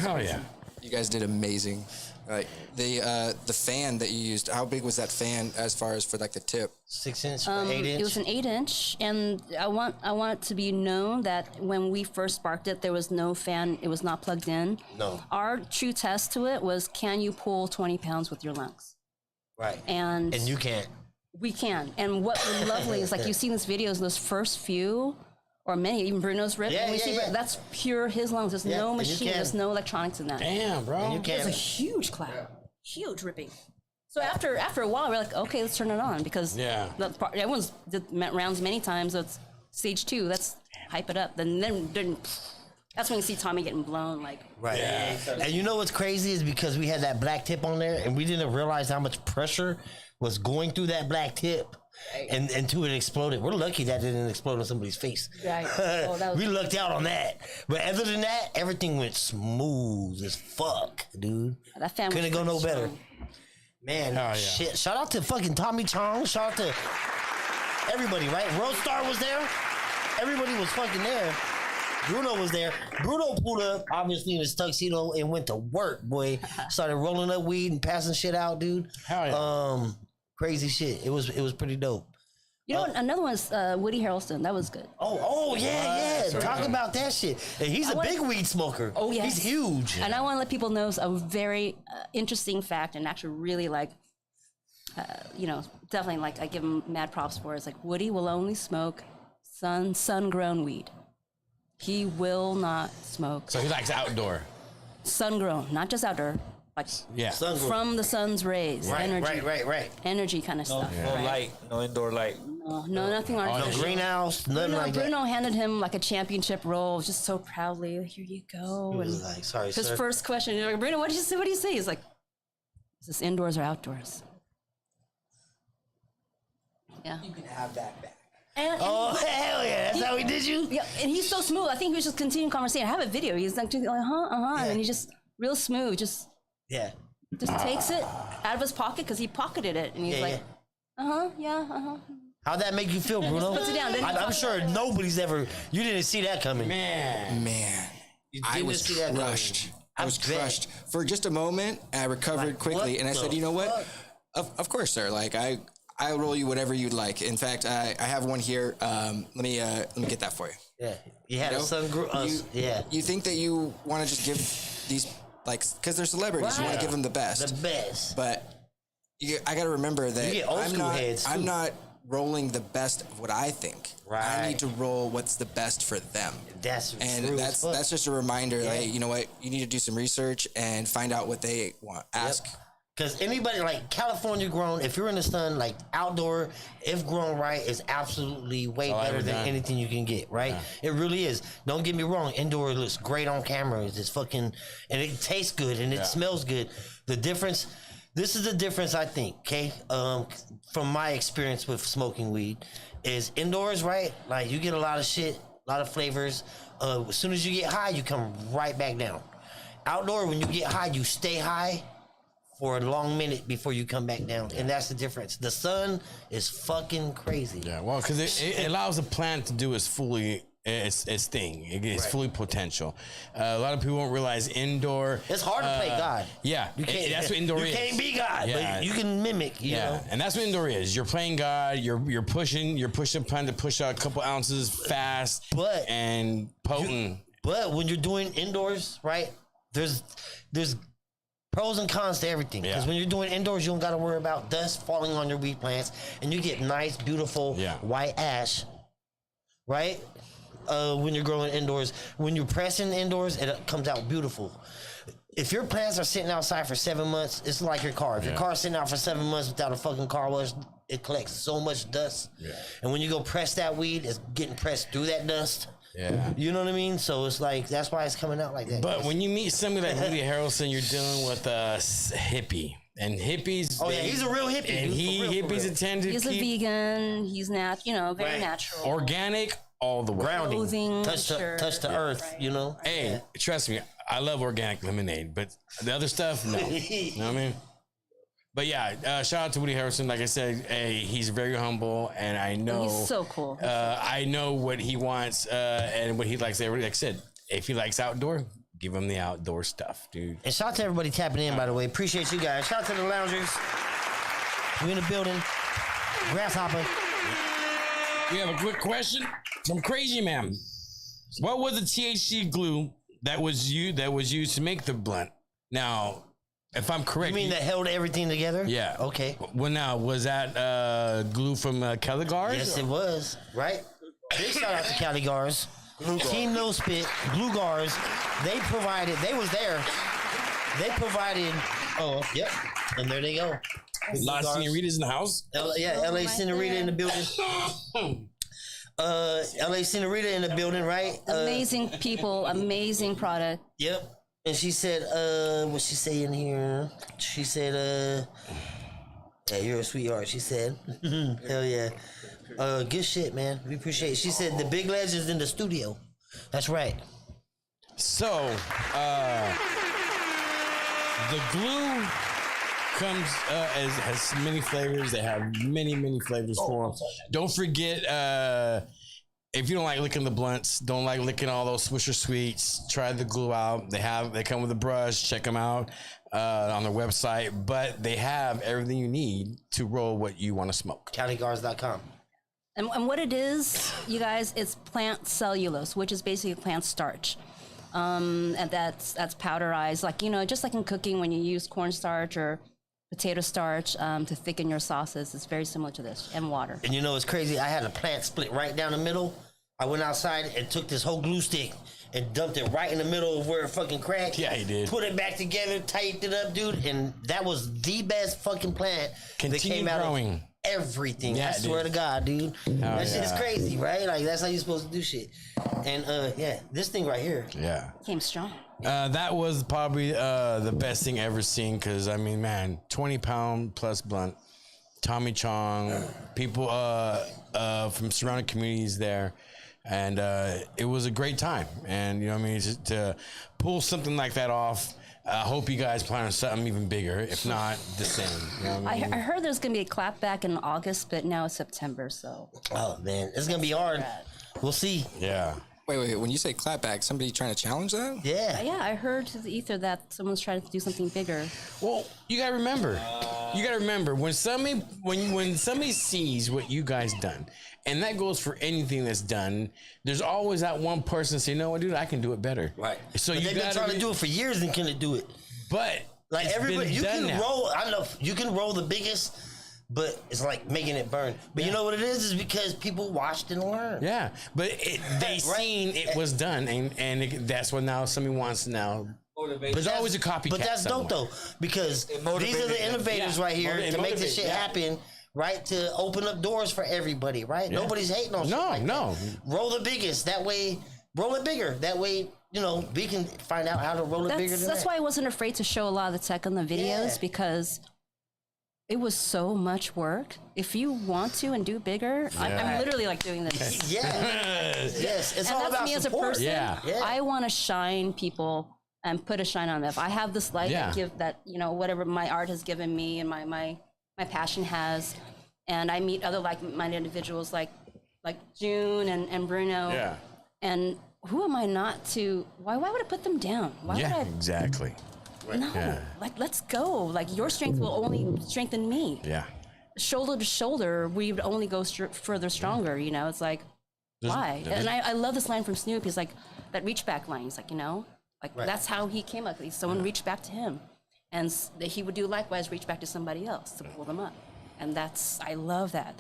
Oh yeah. You guys did amazing. Like the fan that you used, how big was that fan as far as for like the tip? 6 inch, 8 inch. It was an 8-inch, and I want it to be known that when we first sparked it, there was no fan. It was not plugged in. No. Our true test to it was, can you pull 20 pounds with your lungs? Right. And you can't. We can. And what was lovely is, like, you've seen these videos, those first few, or many, even Bruno's rip. That's pure his lungs. There's no machine. There's no electronics in that. Damn, bro. It's a huge cloud. Huge ripping. So after a while, we're like, okay, let's turn it on, because everyone's did rounds many times. So it's stage 2. Let's hype it up. Then that's when you see Tommy getting blown. Like, right. Yeah. And you know what's crazy is because we had that black tip on there, and we didn't realize how much pressure was going through that black tip. And until it exploded. We're lucky that didn't explode on somebody's face. Right. We lucked out on that. But other than that, everything went smooth as fuck, dude. That fan couldn't go no strong. better. Man, shit. Shout out to fucking Tommy Chong. Shout out to everybody, right? Roadstar was there. Everybody was fucking there. Bruno was there. Bruno pulled up, obviously, in his tuxedo and went to work, boy. Started rolling up weed and passing shit out, dude. Hell yeah. Crazy shit. It was pretty dope. You know, another one's Woody Harrelson. That was good. Oh, yeah. Sorry. Talk about that shit. And he's a big weed smoker. Oh, yes. He's huge. And I want to let people know a very interesting fact, and actually really like, definitely like I give him mad props for. It's like Woody will only smoke sun-grown weed. He will not smoke. So he likes outdoor. Sun-grown, not just outdoor. Like Yeah. from the sun's rays, energy, Right. energy kind of stuff. No light, no indoor light. No, nothing No artificial. greenhouse, nothing like that. Bruno handed him like a championship roll, just so proudly. Here you go. He was And like, sorry, his sir. first question, you're like, Bruno, what did you say? What do you say? He's like, is this indoors or outdoors? Yeah. You can have that back. And Oh, hell yeah. That's how he did you? yeah, and he's so smooth. I think he was just continuing conversation. I have a video. He's like, and he just real smooth. Just Yeah. takes it out of his pocket because he pocketed it, and he's Yeah, like, How'd that make you feel, Bruno? puts it down, then he I'm talks sure about it. nobody's ever. You didn't see that coming. Man. You I didn't was see that coming. crushed. I was bet. crushed for just a moment. I recovered Like, quickly, what and I said, the "You know what? fuck? Of course, sir. Like I'll roll you whatever you'd like. In fact, I have one here. Let me get that for you. Yeah. You had You a know? sun. Yeah. You think that you want to just give these because they're celebrities, you want Right. to give them the best. The best. But I got to remember that You get old I'm school not. heads, too. I'm not rolling the best of what I think. I Right. need to roll what's the best for them. That's And true as fuck. that's just a reminder. Like, you know what? You need to do some research and find out what they want. Ask. Because anybody like California grown, if you're in the sun, like outdoor, if grown right, is absolutely way all better I've than done. anything you can get, right? It really is. Don't get me wrong, indoor looks great on camera. It's just fucking, and it tastes good and it smells good. The difference, this is the difference I think, okay? From my experience with smoking weed, is indoors, right? Like you get a lot of shit, a lot of flavors. As soon as you get high, you come right back down. Outdoor, when you get high, you stay high for a long minute before you come back down, and that's the difference. The sun is fucking crazy. Yeah, well, because it allows a plant to do its thing. It's fully potential. A lot of people won't realize indoor. It's hard to play God. Yeah, You can't. that's what indoor is. You can't be God, Yeah. but you can mimic. You Yeah, know. and that's what indoor is. You're playing God. You're pushing a plant to push out a couple ounces fast, But- and potent. But when you're doing indoors, right? There's pros and cons to everything. Because Yeah. when you're doing indoors, you don't got to worry about dust falling on your weed plants, and you get nice, beautiful white ash, right? When you're growing indoors, when you're pressing indoors, it comes out beautiful. If your plants are sitting outside for 7 months, it's like your car. If your car's sitting out for 7 months without a fucking car wash, it collects so much dust. Yeah. And when you go press that weed, it's getting pressed through that dust. Yeah. You know what I mean? So it's like, that's why it's coming out like that. But when you meet somebody like Woody Harrelson, you're dealing with a hippie. And hippies. Oh, yeah, he's a real hippie. And dude, for real. tend to He's a keep vegan. He's very natural. organic all the way. Grounding. Clothing, touch the earth, you know? Hey, trust me, I love organic lemonade, but the other stuff, no. You know what I mean? But yeah, shout out to Woody Harrelson. Like I said, hey, he's very humble, and I know He's so cool. I know what he wants and what he likes. Like I said, if he likes outdoor, give him the outdoor stuff, dude. And shout out to everybody tapping in, by the way. Appreciate you guys. Shout out to the loungers. We in the building. Grasshoppa. We have a quick question from Crazy Man. What was the THC glue that was used to make the blunt? Now, if I'm correct, You mean that held everything together? yeah. Okay. Well, now was that glue from Caligars? Yes, it was. Right? Big shout out to Caligars. Team No Spit, Glue Gars. They was there. They provided. Oh, yep. And there they go. La Senoritas in the house. LA Senorita in the building. LA Senorita in the building, right? Amazing people, amazing product. Yep. And she said, what she say in here? She said, yeah, you're a sweetheart, she said. Hell yeah. Good shit, man. We appreciate it. She said the big legends in the studio. That's right. So, the glue comes has many flavors. They have many flavors for them. Don't forget if you don't like licking the blunts, don't like licking all those Swisher Sweets, try the glue out. They come with a brush. Check them out on their website. But they have everything you need to roll what you want to smoke. CountyGuards.com. And what it is, you guys, it's plant cellulose, which is basically plant starch. And that's powderized, like, you know, just like in cooking when you use cornstarch or potato starch to thicken your sauces. It's very similar to this, and water. And you know, it's crazy. I had a plant split right down the middle. I went outside and took this whole glue stick and dumped it right in the middle of where it fucking cracked. Yeah, he did. Put it back together, tightened it up, dude. And that was the best fucking plant Continue that came out growing. of everything. Yeah, I swear dude. to God, dude. That shit is yeah. crazy, right? Like, that's how you're supposed to do shit. And yeah, this thing right here. Yeah. Came strong. That was probably the best thing ever seen, because, I mean, man, 20-pound plus blunt, Tommy Chong, people from surrounding communities there, and it was a great time. And, you know what I mean, just to pull something like that off, I hope you guys plan on something even bigger, if not the same. You know what I mean? I heard there's going to be a clapback in August, but now it's September, so. Oh, man, it's going to be hard. We'll see. Yeah. Wait. When you say clapback, somebody trying to challenge that? Yeah. Yeah, I heard through the ether that someone's trying to do something bigger. Well, you gotta remember. When somebody sees what you guys done, and that goes for anything that's done, there's always that one person say, "You know what, dude, I can do it better." Right. So but you they've been trying to do it for years and couldn't do it. But like it's everybody, been you done can now. roll. I don't know. You can roll the biggest, but it's like making it burn. But you know what it is because people watched and learned. Yeah, but they seen it was done, and that's what now somebody wants to now. There's always a copycat. But that's somewhere. dope though, because these are the innovators right here to make this shit happen. Right, to open up doors for everybody, right? Yeah. Nobody's hating on shit like No. that. Roll the biggest. That way, roll it bigger. That way, you know, we can find out how to roll it bigger than That's that. why I wasn't afraid to show a lot of the tech on the videos, because it was so much work. If you want to and do bigger, I'm literally like doing this. Yes, it's And all that's about me as a support. person. I want to shine people and put a shine on them. If I have this light that you know, whatever my art has given me and my passion has, and I meet other like-minded individuals like June and Bruno. Yeah. And who am I not to? Why would I put them down? Why would I? Exactly. No, like let's go. Like your strength will only strengthen me. Yeah. Shoulder to shoulder, we would only go further stronger. You know, it's like why? And I love this line from Snoop. He's like that reach back line. He's like, you know, like that's how he came up. Someone reached back to him, and he would do likewise, reach back to somebody else to pull them up. And I love that.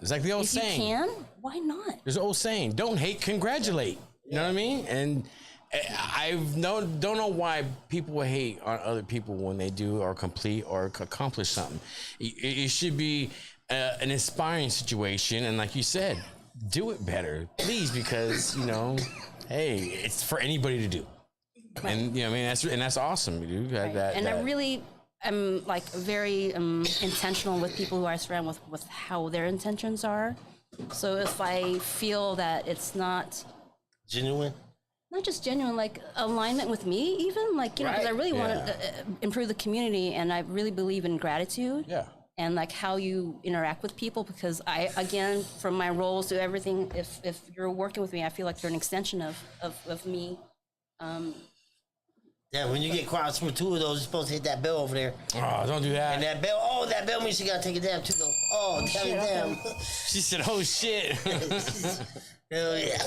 It's like the old if saying. you can, why not? There's an old saying: "Don't hate, congratulate." You know what I mean? And don't know why people hate on other people when they do or complete or accomplish something. It should be an inspiring situation, and like you said, do it better, please, because you know, hey, it's for anybody to do. Right. And you know, I mean, that's awesome, dude. I really am like very intentional with people who I surround with how their intentions are. So if I feel that it's not genuine, not just genuine, like alignment with me, even like, you know, because I really want to improve the community, and I really believe in gratitude. Yeah. And like how you interact with people, because I, again, from my roles to everything, if you're working with me, I feel like you're an extension of me. Yeah, when you get crossed from two of those, you're supposed to hit that bell over there. Oh, don't do that. And that bell means you gotta take it down too, though. Oh, take it down. She said, "Oh shit." Hell yeah.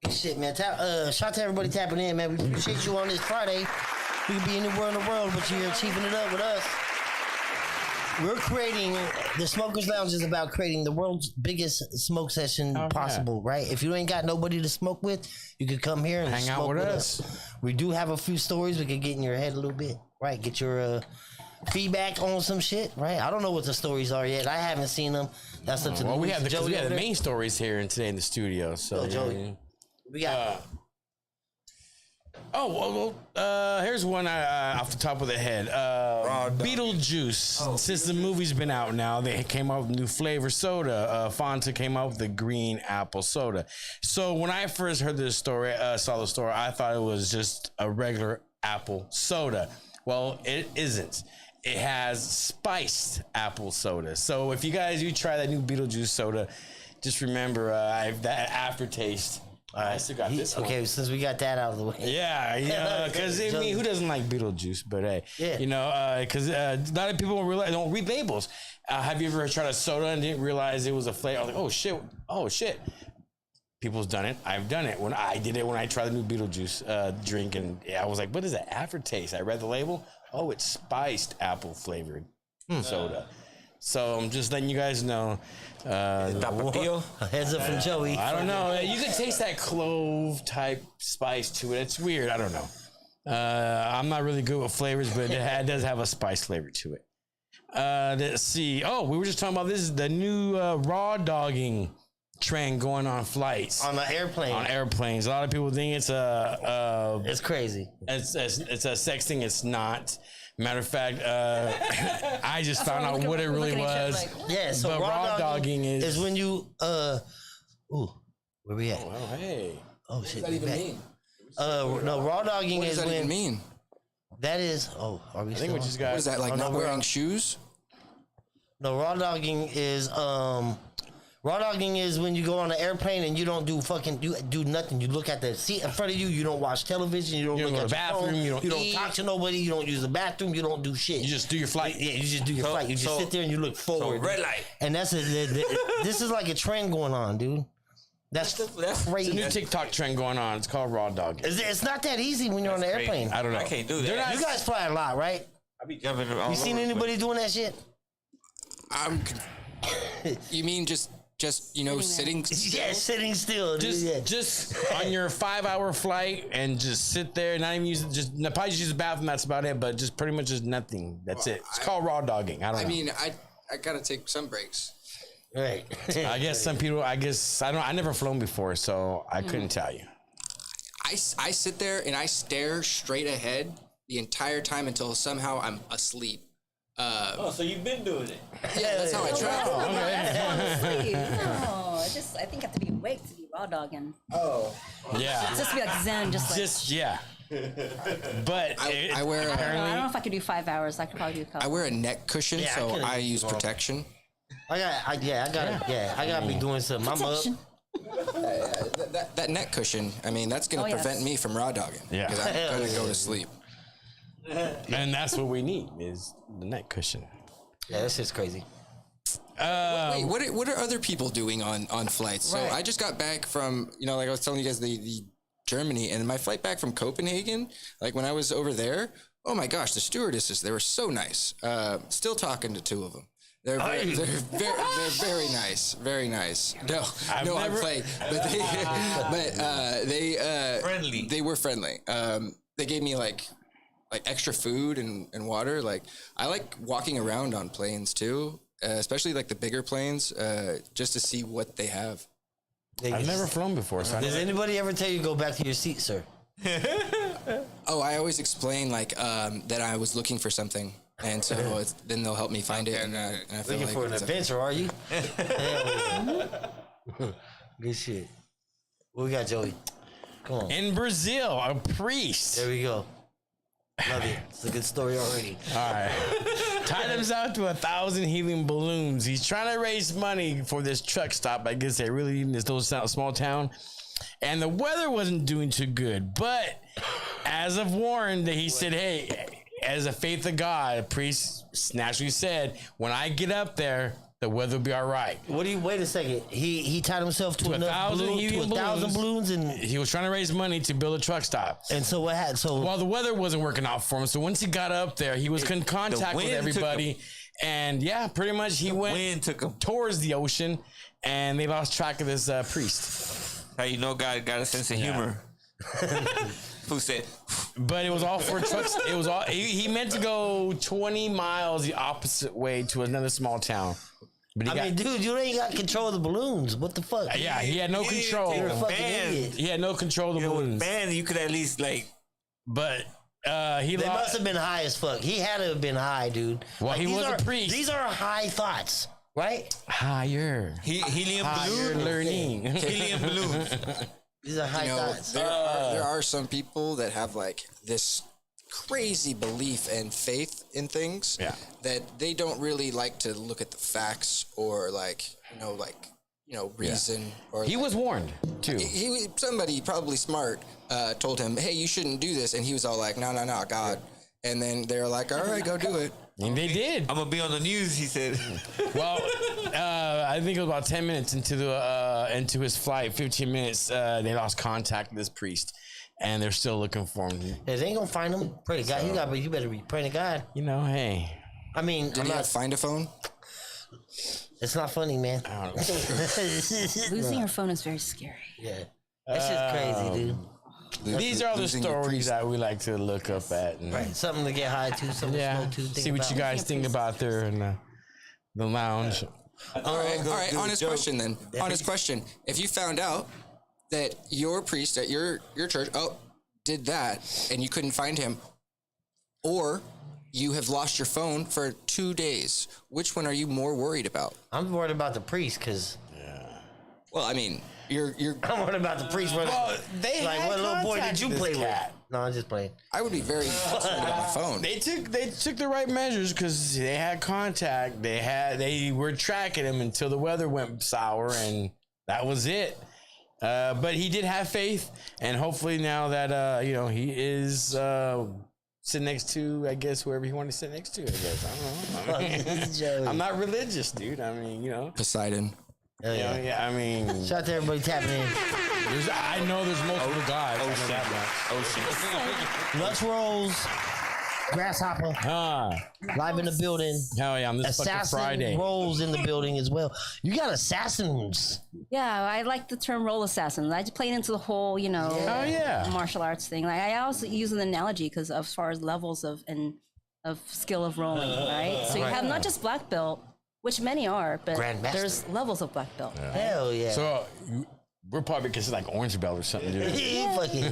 Good shit, man. Shout out to everybody tapping in, man. We appreciate you on this Friday. We could be anywhere in the world, but you're achieving it up with us. We're creating, the Smokers Lounge is about creating the world's biggest smoke session possible, right? If you ain't got nobody to smoke with, you could come here and hang smoke out with us. We do have a few stories we could get in your head a little bit, right? Get your feedback on some shit, right? I don't know what the stories are yet. I haven't seen them. That's up to we have the there. main stories here today in the studio. So Joey. We got. Here's one off the top of the head. Beetlejuice. Since the movie's been out now, they came out with new flavor soda. Fanta came out with the green apple soda. So when I first heard this story, saw the story, I thought it was just a regular apple soda. Well, it isn't. It has spiced apple soda. So if you try that new Beetlejuice soda, just remember that aftertaste. I still got this one. Okay, since we got that out of the way. Yeah, because I mean, who doesn't like Beetlejuice? But hey, you know, because a lot of people don't read labels. Have you ever tried a soda and didn't realize it was a flavor? I was like, oh shit. People's done it. I've done it. When I did it, when I tried the new Beetlejuice drink, and I was like, what is that aftertaste? I read the label. Oh, it's spiced apple flavored soda. So I'm just letting you guys know. Heads up from Joey. I don't know. You can taste that clove type spice to it. It's weird. I don't know. I'm not really good with flavors, but it does have a spice flavor to it. Let's see. Oh, we were just talking about this. The new raw dogging trend going on flights. On the airplane. On airplanes. A lot of people think it's it's crazy. It's a sex thing. It's not. Matter of fact, I just found out what it really was. Yeah, so but raw dogging is when you ooh, where we at? Oh, hey. Oh shit. What does that even mean? No, raw dogging What does is that when even mean? that is are we I think we just got. What is that, like not wearing shoes? No, raw dogging is when you go on an airplane and you don't do do nothing. You look at the seat in front of you. You don't watch television. You don't look go at to the your bathroom, phone. you don't You eat. talk to nobody. You don't use the bathroom. You don't do shit. You just do your flight. Yeah, you just do your flight. You just sit there and you look forward. red light. And this is like a trend going on, dude. That's crazy. It's a new TikTok trend going on. It's called raw dogging. It's not that easy when you're on the airplane. I don't know. I can't do that. You guys fly a lot, right? I be jumping all You seen over, anybody doing that shit? You mean just sitting? Yeah, sitting still. Dude, Just on your 5-hour flight and just sit there, not even use probably just use the bathroom. That's about it. But just pretty much just nothing. That's it. It's called raw dogging. I don't know. I mean, I gotta take some breaks. Right. I guess some people. I never flown before, so I couldn't tell you. I sit there and I stare straight ahead the entire time until somehow I'm asleep. so you've been doing it. Yeah, that's how I travel. No, I think I have to be awake to be raw dogging. Oh. Yeah. Just to be like zen, yeah. But I wear. I don't know if I could do 5 hours. I could probably do a couple. I wear a neck cushion, Yeah, so I use protection. I gotta be doing something. I'm up. That neck cushion, I mean, that's going to prevent me from raw dogging. Yeah. Because I'm going to go to sleep. And that's what we need is the neck cushion. Yeah, this is crazy. Wait, what are other people doing on flights? So I just got back from, like I was telling you guys, the Germany, and my flight back from Copenhagen, like when I was over there, oh my gosh, the stewardesses, they were so nice. Still talking to two of them. They're very nice, very nice. I'm playing, but they friendly. They were friendly. They gave me like extra food and water. Like I like walking around on planes too, especially like the bigger planes, just to see what they have. I've never flown before. So Does anybody ever tell you to go back to your seat, sir? Oh, I always explain like that I was looking for something. And so then they'll help me find it. And I feel Looking like for an adventure, are you? Good shit. What we got, Joey? Come on. in Brazil, a priest. There we go. Love it. It's a good story already. All right. Tied himself to 1,000 helium balloons. He's trying to raise money for this truck stop. I guess they really in this little small town. And the weather wasn't doing too good. But as of warned, he said, hey, as a faith of God, a priest naturally said, when I get up there, the weather will be all right. Wait a second. He tied himself to 1,000 balloons, and he was trying to raise money to build a truck stop. And so what happened? Well, the weather wasn't working out for him. So once he got up there, he was in contact with everybody. And yeah, pretty much he went towards the ocean, and they lost track of this priest. How you know God got a sense of humor? Who said? But it was all for trucks. It was all he meant to go 20 miles the opposite way to another small town. But I mean, dude, you ain't got control of the balloons. What the fuck? Yeah, he had no control. You're a fucking idiot. He had no control of the balloons. Man, you could at least But they must have been high as fuck. He had to have been high, dude. Well, he was a priest. These are high thoughts, right? Higher. Helium Higher balloon. learning. Helium balloons. These are high thoughts. There are some people that have like this crazy belief and faith in things that they don't really like to look at the facts or reason. Or he was warned too. Somebody probably smart told him, "Hey, you shouldn't do this," and he was all like, "No, God." And then they're like, "All right, go do it." And they did. I'm gonna be on the news, he said. Well, I think it was about 10 minutes into his flight, 15 minutes, they lost contact with this priest, and they're still looking for him. Yeah, they ain't gonna find him. Pray to God. You better be praying to God. Hey. I mean, Did he have find a phone? It's not funny, man. I don't know. Losing your phone is very scary. Yeah, that's just crazy, dude. These are the stories that we like to look up at. And, Right, something to get high to, something to smoke to. Think see what about. you guys think about there in the lounge. All right. Honest question then. Honest question. If you found out that your priest at your church did that and you couldn't find him, or you have lost your phone for 2 days, which one are you more worried about? I'm worried about the priest because. Well, I mean, you're. I'm worried about the priest. Well, they like, had what little boy did contact you with play this with? cat. No, I'm just playing. I would be very concerned about my phone. They took the right measures because they had contact. They were tracking him until the weather went sour, and that was it. But he did have faith, and hopefully now that he is sitting next to, I guess, whoever he wanted to sit next to. I guess I don't know. I'm not religious, dude. I mean, Poseidon. Yeah, I mean, shout out to everybody tapping in. I know there's multiple guys. Nuts Rolls, Grasshoppa, live in the building. Hell yeah, on this fucking Assassin Friday. Rolls in the building as well. You got assassins. Yeah, I like the term role assassin. I just played into the whole, martial arts thing. Like I also use an analogy because as far as levels of skill of rolling, right? So you have not just black belt, which many are, but Grandmaster. there's levels of black belt. Yeah. Hell yeah. So we're probably considered like orange belt or something, dude. Fucking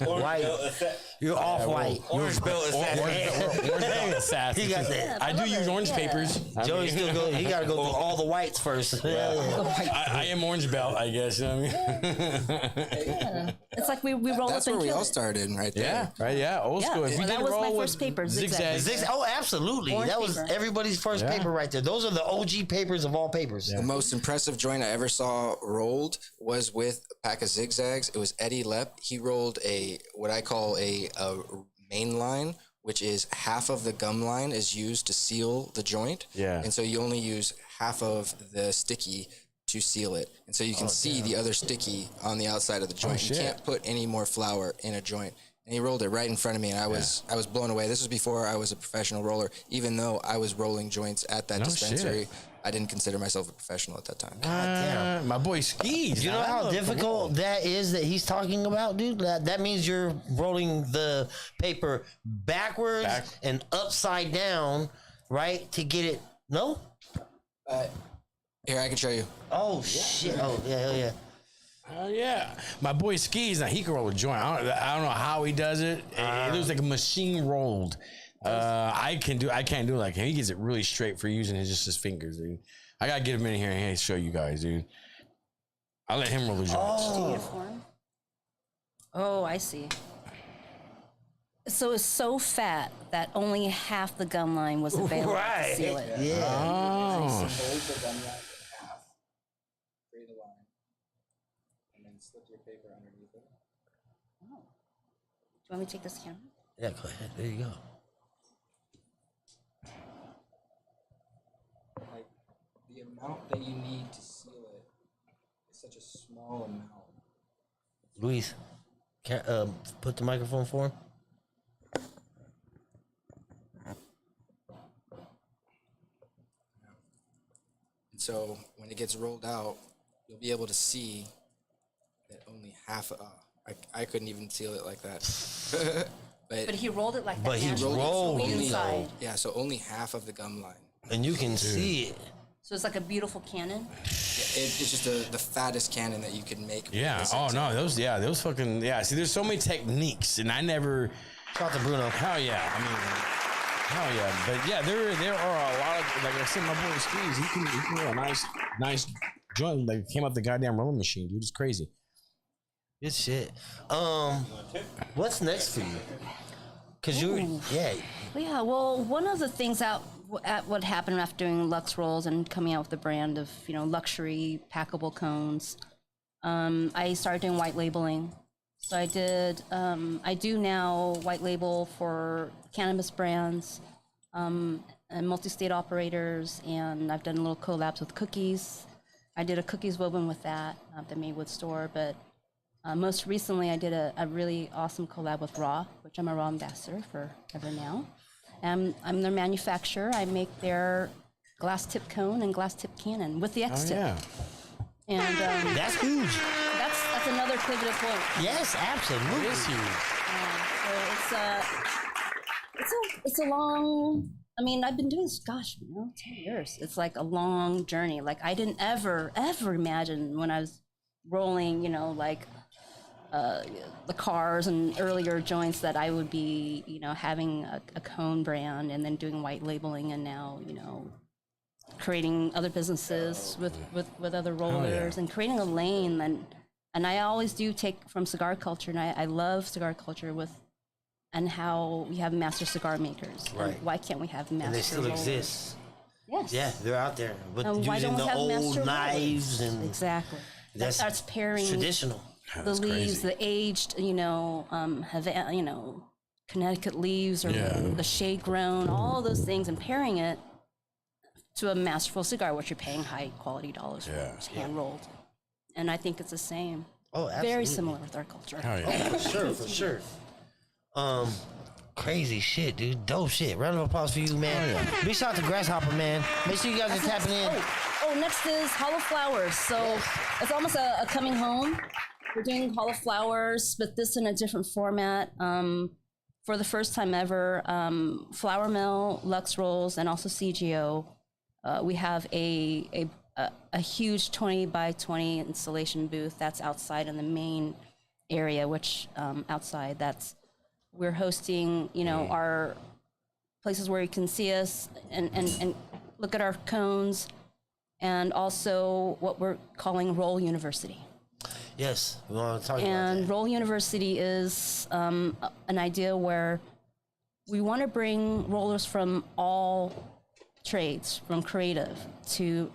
white. You're off white. Orange belt assassin. Orange belt assassin. He got that. I do use orange papers. Joey still go. He got to go through all the whites first. I am orange belt, I guess. You know what I mean? It's like we roll That's up and where we kill all it. started, right there. Yeah, right. Yeah, old school. If you that didn't was my roll first with paper, zigzags. Oh, absolutely. Orange that was paper. everybody's first paper right there. Those are the OG papers of all papers. The most impressive joint I ever saw rolled was with a pack of zigzags. It was Eddie Lepp. He rolled what I call a main line, which is half of the gum line is used to seal the joint. Yeah. And so you only use half of the sticky to seal it. And so you can see the other sticky on the outside of the joint. You can't put any more flour in a joint. And he rolled it right in front of me, and I was blown away. This was before I was a professional roller. Even though I was rolling joints at that dispensary, I didn't consider myself a professional at that time. God damn. My boy skis. You know how difficult that is that he's talking about, dude? That means you're rolling the paper backwards and upside down, right? To get it. No? Here, I can show you. Oh, shit. Oh, yeah. Oh yeah, my boy skis. Now he can roll a joint. I don't know how he does it. It looks like a machine rolled. I can't do it like him. He gets it really straight for using his fingers, dude. I gotta get him in here and show you guys, dude. I'll let him roll the joints. Oh, I see. So it's so fat that only half the gum line was available to seal it. Yeah. Oh. Fold the gum line in half, create a line, and then slip your paper underneath it. Do you want me to take this camera? Yeah, go ahead. There you go. Like, the amount that you need to seal it is such a small amount. Luis, put the microphone for him. So when it gets rolled out, you'll be able to see that only half. I couldn't even seal it like that. But he rolled it like that. But he rolled it inside. Yeah, so only half of the gum line. And you can see it. So it's like a beautiful cannon. It's just the fattest cannon that you can make. Yeah. Oh no, those fucking See, there's so many techniques, and I never. Shout out to Bruno. Hell yeah. I mean. Hell yeah, but yeah, there are a lot of, like I said, my boy skis. He can roll a nice joint. Like came up the goddamn rolling machine, dude. It's crazy. Good shit. What's next for you? Cause Yeah. Well, one of the things out what happened after doing Lux rolls and coming out with the brand of luxury packable cones. I started doing white labeling. So I do now white label for cannabis brands and multi-state operators, and I've done little collabs with cookies. I did a cookies woven with that, the Maywood store, but most recently I did a really awesome collab with Raw, which I'm a Raw ambassador for ever now. I'm their manufacturer. I make their glass tip cone and glass tip cannon with the X tip. Yeah. And That's huge. that's another pivotal point. Yes, absolutely. It is huge. So it's a long. I mean, I've been doing this, 10 years. It's like a long journey. Like I didn't ever imagine when I was rolling, the cars and earlier joints that I would be, having a cone brand and then doing white labeling, and now, creating other businesses with other rollers and creating a lane. And I always do take from cigar culture, and I love cigar culture and how we have master cigar makers. Right. And why can't we have master And they still rollers? exist. Yes. Yeah, they're out there. But And why using don't we the have old master knives rollers? and Exactly. That that's starts pairing traditional. the leaves, the aged, Connecticut leaves or the shade grown, all those things, and pairing it to a masterful cigar, which you're paying high quality dollars for. It's hand rolled. And I think it's the same. Oh, absolutely. Very similar with our culture. Oh, yeah. For sure. Crazy shit, dude. Dope shit. Round of applause for you, man. Big shout out to Grasshoppa, man. Make sure you guys are tapping in. Next is Hollow Flowers. So it's almost a coming home. We're doing Hollow Flowers, but this in a different format. For the first time ever, Flour Mill, Lux Rolls, and also CGO. We have a huge 20 by 20 installation booth that's outside in the main area, which outside we're hosting, our places where you can see us and look at our cones, and also what we're calling Roll University. Yes, we want to talk about And that. Roll University is an idea where we want to bring rollers from all trades, from creative to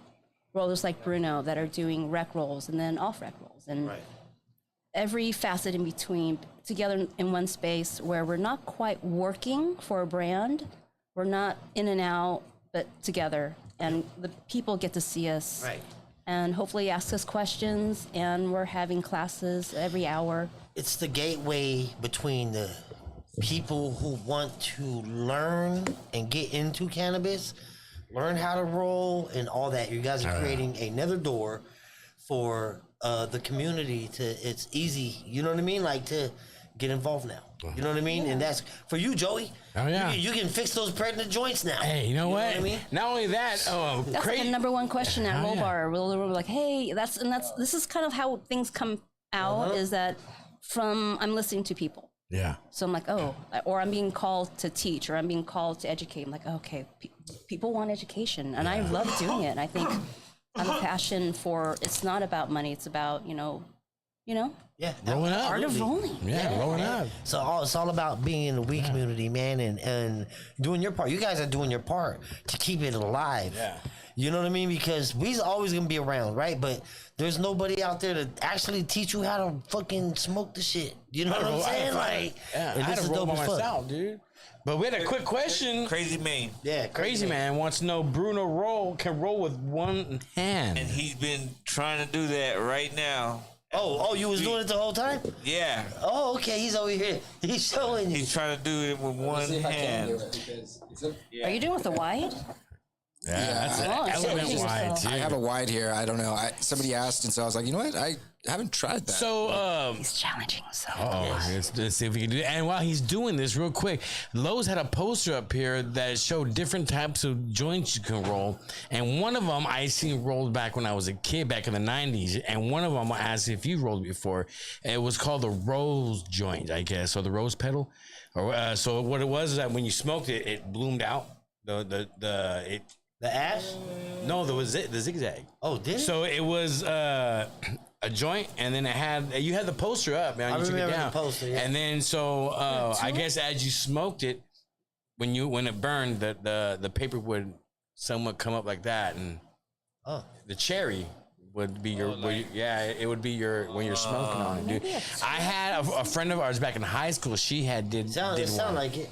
rollers like Bruno that are doing rec rolls and then off rec rolls, and every facet in between together in one space where we're not quite working for a brand. We're not in and out, but together, and the people get to see us. Right. And hopefully ask us questions, and we're having classes every hour. It's the gateway between the people who want to learn and get into cannabis, learn how to roll and all that. You guys are creating another door for the community it's easy, you know what I mean? Like to get involved now. You know what I mean? And that's for you, Joey. Oh, yeah. You can fix those pregnant joints now. Hey, you know what? I mean? Not only that, That's like the number one question at Roll Bar. We're like, hey, this is kind of how things come out, is that I'm listening to people. Yeah. So I'm like, or I'm being called to teach, or I'm being called to educate. I'm like, okay, people want education, and I love doing it. And I think I have a passion for. It's not about money. It's about Yeah, rolling up. art of rolling. Yeah, rolling up. So it's all about being in the weed community, man, and doing your part. You guys are doing your part to keep it alive. Yeah. You know what I mean? Because we's always gonna be around, right? But there's nobody out there to actually teach you how to fucking smoke the shit. You know what I'm saying? Like, I and had this to is roll dope by as fuck. myself, dude. But we had a quick question. Crazy man. Yeah, Crazy man wants to know Bruno can roll with one hand. And he's been trying to do that right now. Oh, you was doing it the whole time? Yeah. Oh, okay. He's over here. He's showing you. He's trying to do it with one hand. Are you doing with the wide? Yeah, that's an element shit. wide, too. I have a wide here. I don't know. Somebody asked, and so I was like, you know what? I haven't tried that. So, He's challenging himself. let's see if we can do it. And while he's doing this, real quick, Lowe's had a poster up here that showed different types of joints you can roll. And one of them I seen rolled back when I was a kid, back in the 90s. And one of them I asked if you rolled before. It was called the rose joint, I guess, or the rose petal. Or so what it was is that when you smoked it, it bloomed out. The ash? No, there was the zigzag. Oh, did it? So it was a joint, and then you had the poster up, man. I You took it remember down. the poster, yeah. And then I guess as you smoked it, when it burned, the paper would somewhat come up like that, and the cherry would be your it would be your when you're smoking on it, dude. I had a friend of ours back in high school. She had did sound like it.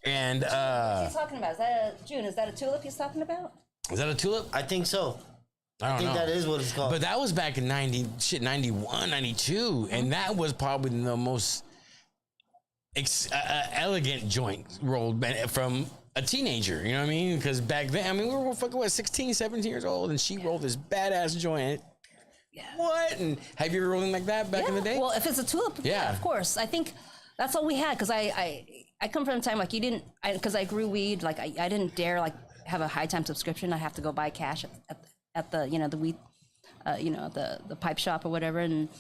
And What's he talking about? Is that June? Is that a tulip he's talking about? Is that a tulip? I think so. I think that is what it's called. But that was back in 91, 92, and that was probably the most elegant joint rolled from a teenager. You know what I mean? Because back then, I mean, we were fucking 16, 17 years old, and she rolled this badass joint. Yeah. What? And have you ever rolled like that back in the day? Well, if it's a tulip, yeah, of course. I think that's all we had because I come from a time like you didn't, because I grew weed. Like I didn't dare like have a high time subscription. I have to go buy cash at the the weed, the pipe shop or whatever, and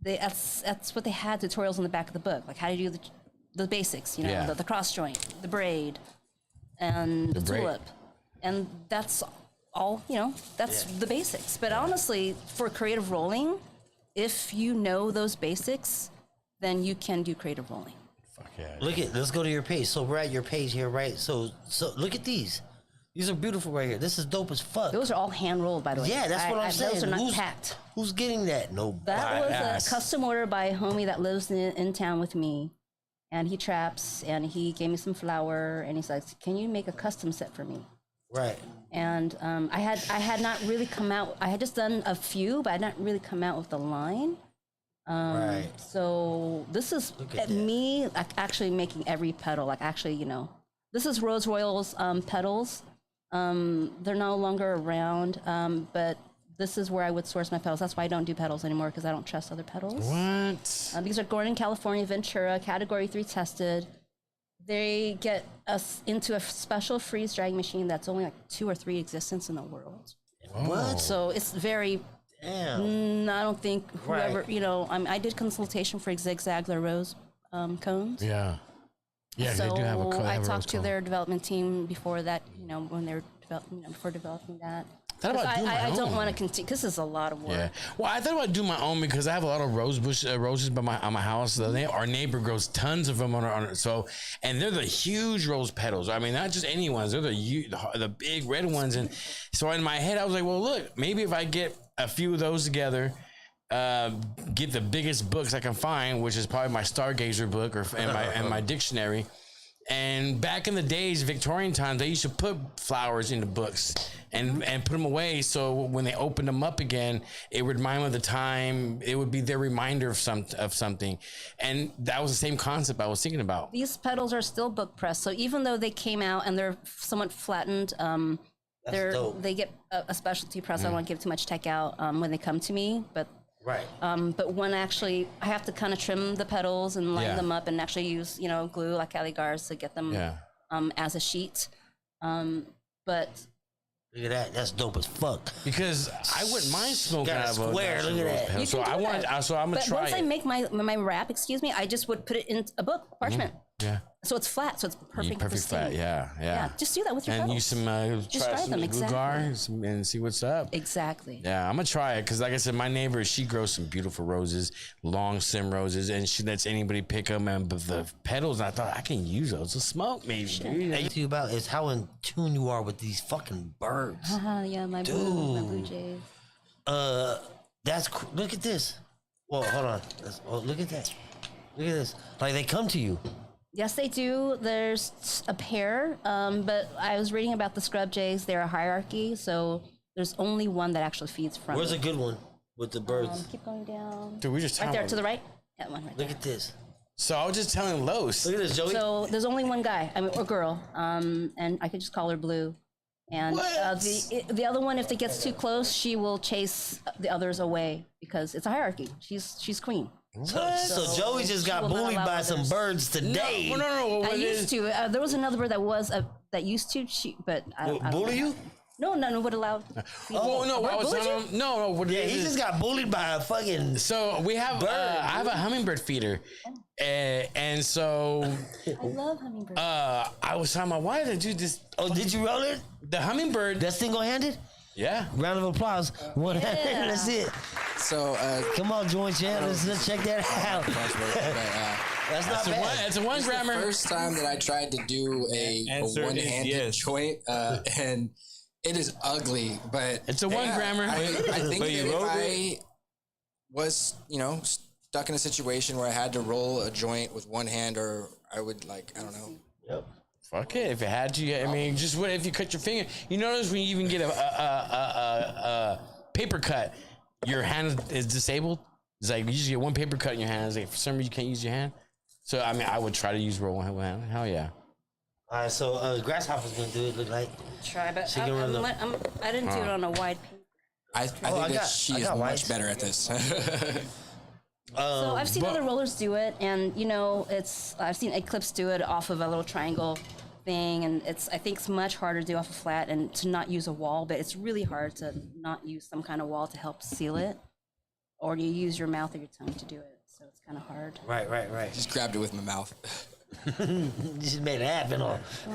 that's what they had tutorials in the back of the book, like how to do the basics, the cross joint, the braid, and the tulip, and that's all, that's the basics. But honestly, for creative rolling, if you know those basics, then you can do creative rolling. Fuck yeah. Let's go to your page. So we're at your page here, right? So look at these. These are beautiful right here. This is dope as fuck. Those are all hand rolled, by the way. Yeah, that's what I'm saying. Those are not packed. Who's getting that? Nobody. That was a custom order by a homie that lives in town with me. And he traps, and he gave me some flour, and he's like, "Can you make a custom set for me?" Right. And I had not really come out. I had just done a few, but I had not really come out with the line. Right. So this is me actually making every petal. Like actually, this is Rose Royal's petals. They're no longer around, but this is where I would source my petals. That's why I don't do petals anymore, because I don't trust other petals. What? These are grown in California, Ventura, Category 3 tested. They get us into a special freeze drying machine that's only like 2 or 3 existence in the world. What? So it's very. Damn. I don't think whoever I did consultation for Zigzag, their rose cones. Yeah. Yeah, so they do have a cone. I talked to their development team before that, when they were before developing that. I don't want to continue because this is a lot of work. Yeah. Well, I thought about doing my own because I have a lot of roses on my house. Our neighbor grows tons of them on it. So, and they're the huge rose petals. I mean, not just any ones. They're the big red ones. And so in my head, I was like, well, look, maybe if I get a few of those together, get the biggest books I can find, which is probably my Stargazer book and my dictionary. And back in the days, Victorian times, they used to put flowers into books and put them away. So when they opened them up again, it would remind them of the time. It would be their reminder of something. And that was the same concept I was thinking about. These petals are still book pressed. So even though they came out and they're somewhat flattened, they get a specialty press. I don't want to give too much tech out when they come to me, but. Right. But when I have to kind of trim the petals and line them up and actually use, glue like Caligars to get them as a sheet. But look at that. That's dope as fuck. Because I wouldn't mind smoking out of a square. Look at that. So I'm gonna try. Once I make my wrap, I just would put it in a book, parchment. Yeah. So it's flat, so it's perfect. Perfect flat, yeah. Just do that with your petals. And use some, just try some them, exactly. And see what's up. Exactly. Yeah, I'm gonna try it because, like I said, my neighbor, she grows some beautiful roses, long stem roses, and she lets anybody pick them. And but the petals, I thought I can use those to smoke, maybe. Dude. What you about is how in tune you are with these fucking birds. Yeah, my blue jays. Look at this. Well, hold on. Look at that. Look at this. Like they come to you. Yes, they do. There's a pair, but I was reading about the scrub jays. They're a hierarchy, so there's only one that actually feeds from. Where's a good one with the birds? Keep going down. Dude, we just right there to the right. That one right there. Look at this. So I was just telling Los. Look at this, Joey. So there's only one guy, or girl, and I could just call her Blue. And the other one, if it gets too close, she will chase the others away because it's a hierarchy. She's queen. So Joey just got bullied by some birds today. No. I used to. There was another bird that used to. But I don't bully you? No, would allow. Oh no! I was telling him, no. Yeah, he just got bullied by a fucking. So we have. I have a hummingbird feeder, and so. I love hummingbirds. I was telling my wife to do this. Oh, did you roll it? The hummingbird. That single-handed? Yeah. Round of applause. That's it. So come on, Joint Champ. Let's check that out. That's not bad. It's a 1 grammer. First time that I tried to do a one-handed joint, and it is ugly, but it's a 1 grammer. I think that if I was, stuck in a situation where I had to roll a joint with one hand, or I would I don't know. Yep. Fuck it, if it had to. I mean, just what if you cut your finger? You notice when you even get a paper cut, your hand is disabled. It's like you just get one paper cut in your hand. It's like for some reason you can't use your hand. So I mean, I would try to use roll one hand. Hell yeah. All right, so Grasshoppa's gonna do it. Look like. Try, but She can run I didn't do it on a wide paper. I think that she is much better at this. So I've seen other rollers do it, and I've seen Eclipse do it off of a little triangle thing, and I think it's much harder to do off a flat and to not use a wall, but it's really hard to not use some kind of wall to help seal it, or you use your mouth or your tongue to do it, so it's kind of hard. Right. Just grabbed it with my mouth. Just made it happen.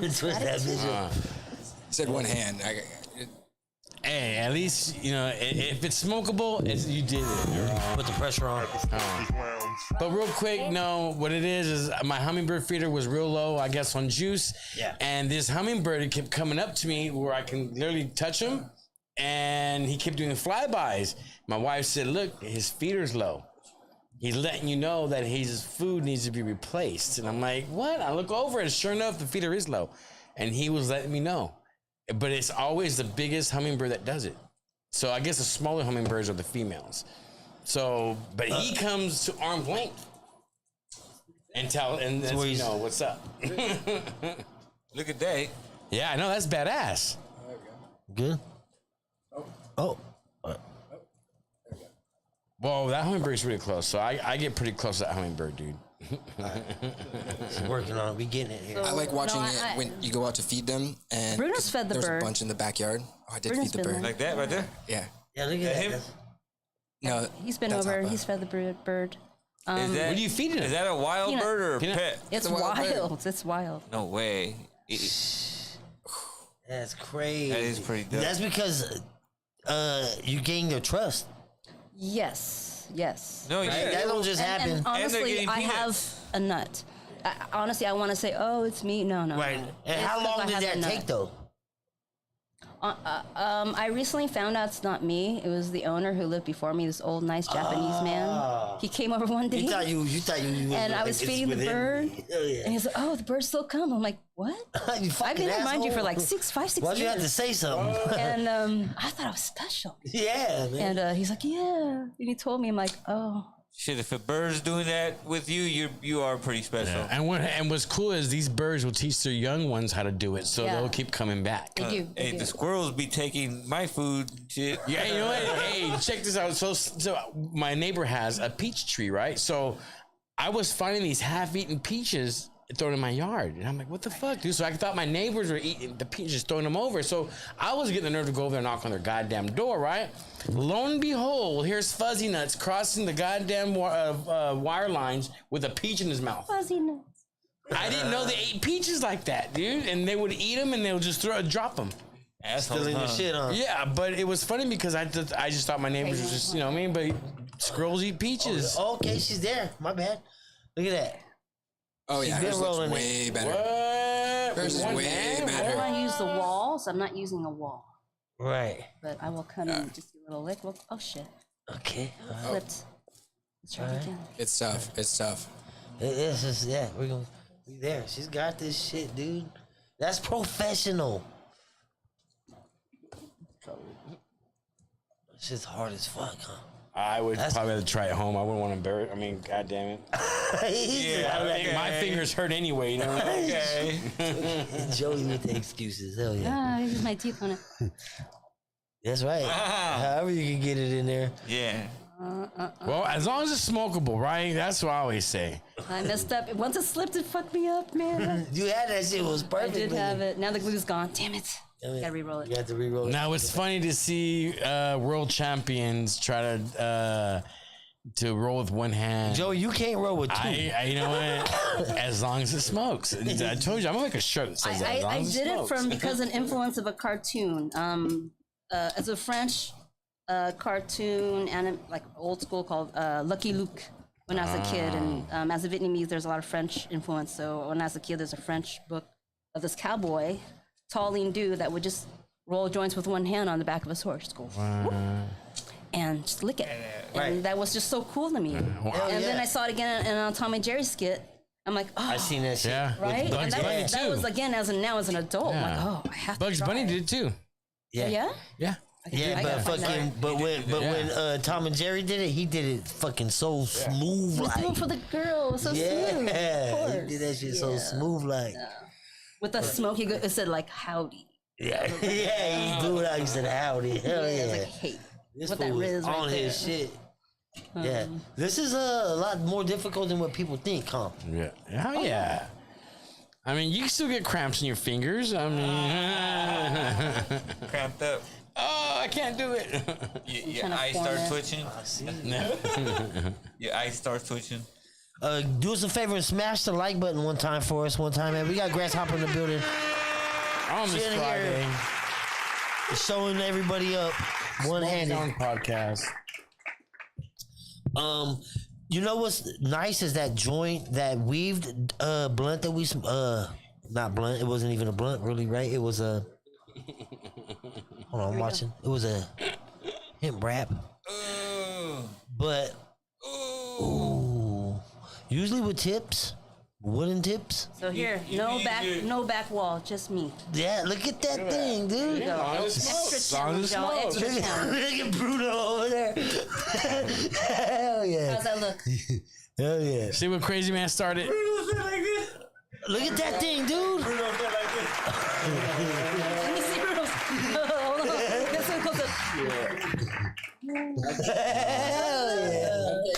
Twist that bitch up. Said one hand. Hey, at least, if it's smokable, you did it. Put the pressure on. But real quick, no, what it is my hummingbird feeder was real low, I guess, on juice. Yeah. And this hummingbird kept coming up to me where I can literally touch him, and he kept doing flybys. My wife said, look, his feeder's low. He's letting you know that his food needs to be replaced. And I'm like, what? I look over, and sure enough, the feeder is low. And he was letting me know. But it's always the biggest hummingbird that does it. So I guess the smaller hummingbirds are the females. So, but he comes to arm's length and what's up. Look at that. Yeah, I know, that's badass. Good. Oh. Whoa, that hummingbird's really close. So I get pretty close to that hummingbird, dude. She's working on it. We getting it here. I like watching it when you go out to feed them, and Bruno's fed the there's bird. a bunch in the backyard. Oh, I did Bruno's feed the been bird. there. Like that right there? Yeah. Yeah, look at him? that. No, He's been that's over. Hoppa. He's fed the bird. Is that, What are you feeding him? Is that a wild Peanut. bird or a Peanut. pet? It's a wild bird. wild. It's wild. No way. That's crazy. That is pretty dope. That's because you gain their trust. Yes. No, Right? yeah. That don't just happen. And honestly, getting I have peanuts. a nut. Honestly, I want to say, oh, it's me. No. Right. And It's how 'cause long I did have that a nut. take though? I recently found out it's not me. It was the owner who lived before me, this old, nice Japanese man. He came over one day. You thought you and I was feeding the bird. Oh, yeah. And he's like, oh, the bird still come. I'm like, what? You I've been fucking around you for asshole. like 5, 6 Why'd years. you have to say something? And I thought I was special. Yeah, man. And he's like, yeah. And he told me, I'm like, oh. Shit, if a bird's doing that with you, you are pretty special. Yeah. And what's cool is these birds will teach their young ones how to do it, so Yeah. they'll keep coming back. They do. Hey, the squirrels be taking my food, shit. Yeah, you know what? Hey, check this out. So my neighbor has a peach tree, right? So I was finding these half-eaten peaches thrown in my yard, and I'm like, what the fuck, dude? So I thought my neighbors were eating the peaches, throwing them over. So I was getting the nerve to go over there and knock on their goddamn door, right? Lo and behold, here's Fuzzy Nuts crossing the goddamn wire lines with a peach in his mouth. Fuzzy nuts. I didn't know they ate peaches like that, dude. And they would eat them and they would just drop them. Stealing your shit, huh? Yeah, but it was funny because I just thought my neighbors were just, you know what I mean? But squirrels eat peaches. Oh, okay, she's there. My bad. Look at that. Oh yeah, been hers looks rolling it. way better. What? Hers is One way hand? better. I want to use the wall, so I'm not using a wall. Right. But I will come and just do a little lick. Oh, shit. Okay. Flipped. Let's try it again. It's tough. It's tough. It's just, yeah, we there. She's got this shit, dude. That's professional. It's just hard as fuck, huh? I would probably have to try it home. I wouldn't want to bury it. I mean, god damn it. My fingers hurt anyway, you know? Okay. Joey with the excuses. Hell yeah. I use my teeth on it. That's right. However you can get it in there. Yeah. Well, as long as it's smokable, right? That's what I always say. I messed up. Once it slipped, it fucked me up, man. You had that shit. It was I perfect. did have it. Now the glue's gone. Damn it. Gotta re-roll it. You have to re-roll it. Now, it's funny to see world champions try to roll with one hand. Joey, you can't roll with two. You know what? As long as it smokes. I told you, I'm gonna make a shirt that says that. As long I as did it smokes. because an influence of a cartoon. It's a French cartoon and like old school called Lucky Luke. when I was a kid. And as a Vietnamese, there's a lot of French influence. So when I was a kid, there's a French book of this cowboy, tall, lean dude that would just roll joints with one hand on the back of his horse. Go, whoop, and just lick it. And that was just so cool to me. And then I saw it again in a Tom and Jerry skit. I'm like, oh. I seen that shit. Yeah. Right? Bugs And Bunny, that was again, as an adult. I'm like, oh, I have Bugs to try. Bunny did it too. Yeah. Yeah? Yeah. Yeah, but fucking, when Tom and Jerry did it, he did it fucking so smooth, He was doing like. it for the girls, so smooth. Yeah, Of he course. did that shit so smooth, like. With the smoke, it said like howdy. Yeah, yeah, he blew it out. He said, "Howdy, hell It's yeah!" like, hey, This what that fool was Riz right on his there. shit. Yeah, this is a lot more difficult than what people think, huh? Yeah. Hell yeah. I mean, you can still get cramps in your fingers. I mean, Cramped up. oh, I can't do it. Your trying to eyes form start it. twitching. Your eyes start twitching. Do us a favor and smash the like button one time for us. One time, man. We got Grasshoppa in the building, On this Chilling Friday, here. showing everybody up one-handed. on podcast. You know what's nice is that joint, that weaved blunt that we not blunt. It wasn't even a blunt, really, right? It was a. Hold on, I'm watching. It was a hemp wrap, but ooh, usually with tips, wooden tips. So here, no back wall, just me. Yeah, look at that thing, dude. Extra challenge, y'all. Extra challenge. Look at Bruno over there. Hell yeah. How's that look? Hell yeah. See what Crazy Man started? Look at that thing, dude. Let me see Bruno's. Hold on. Get some closer.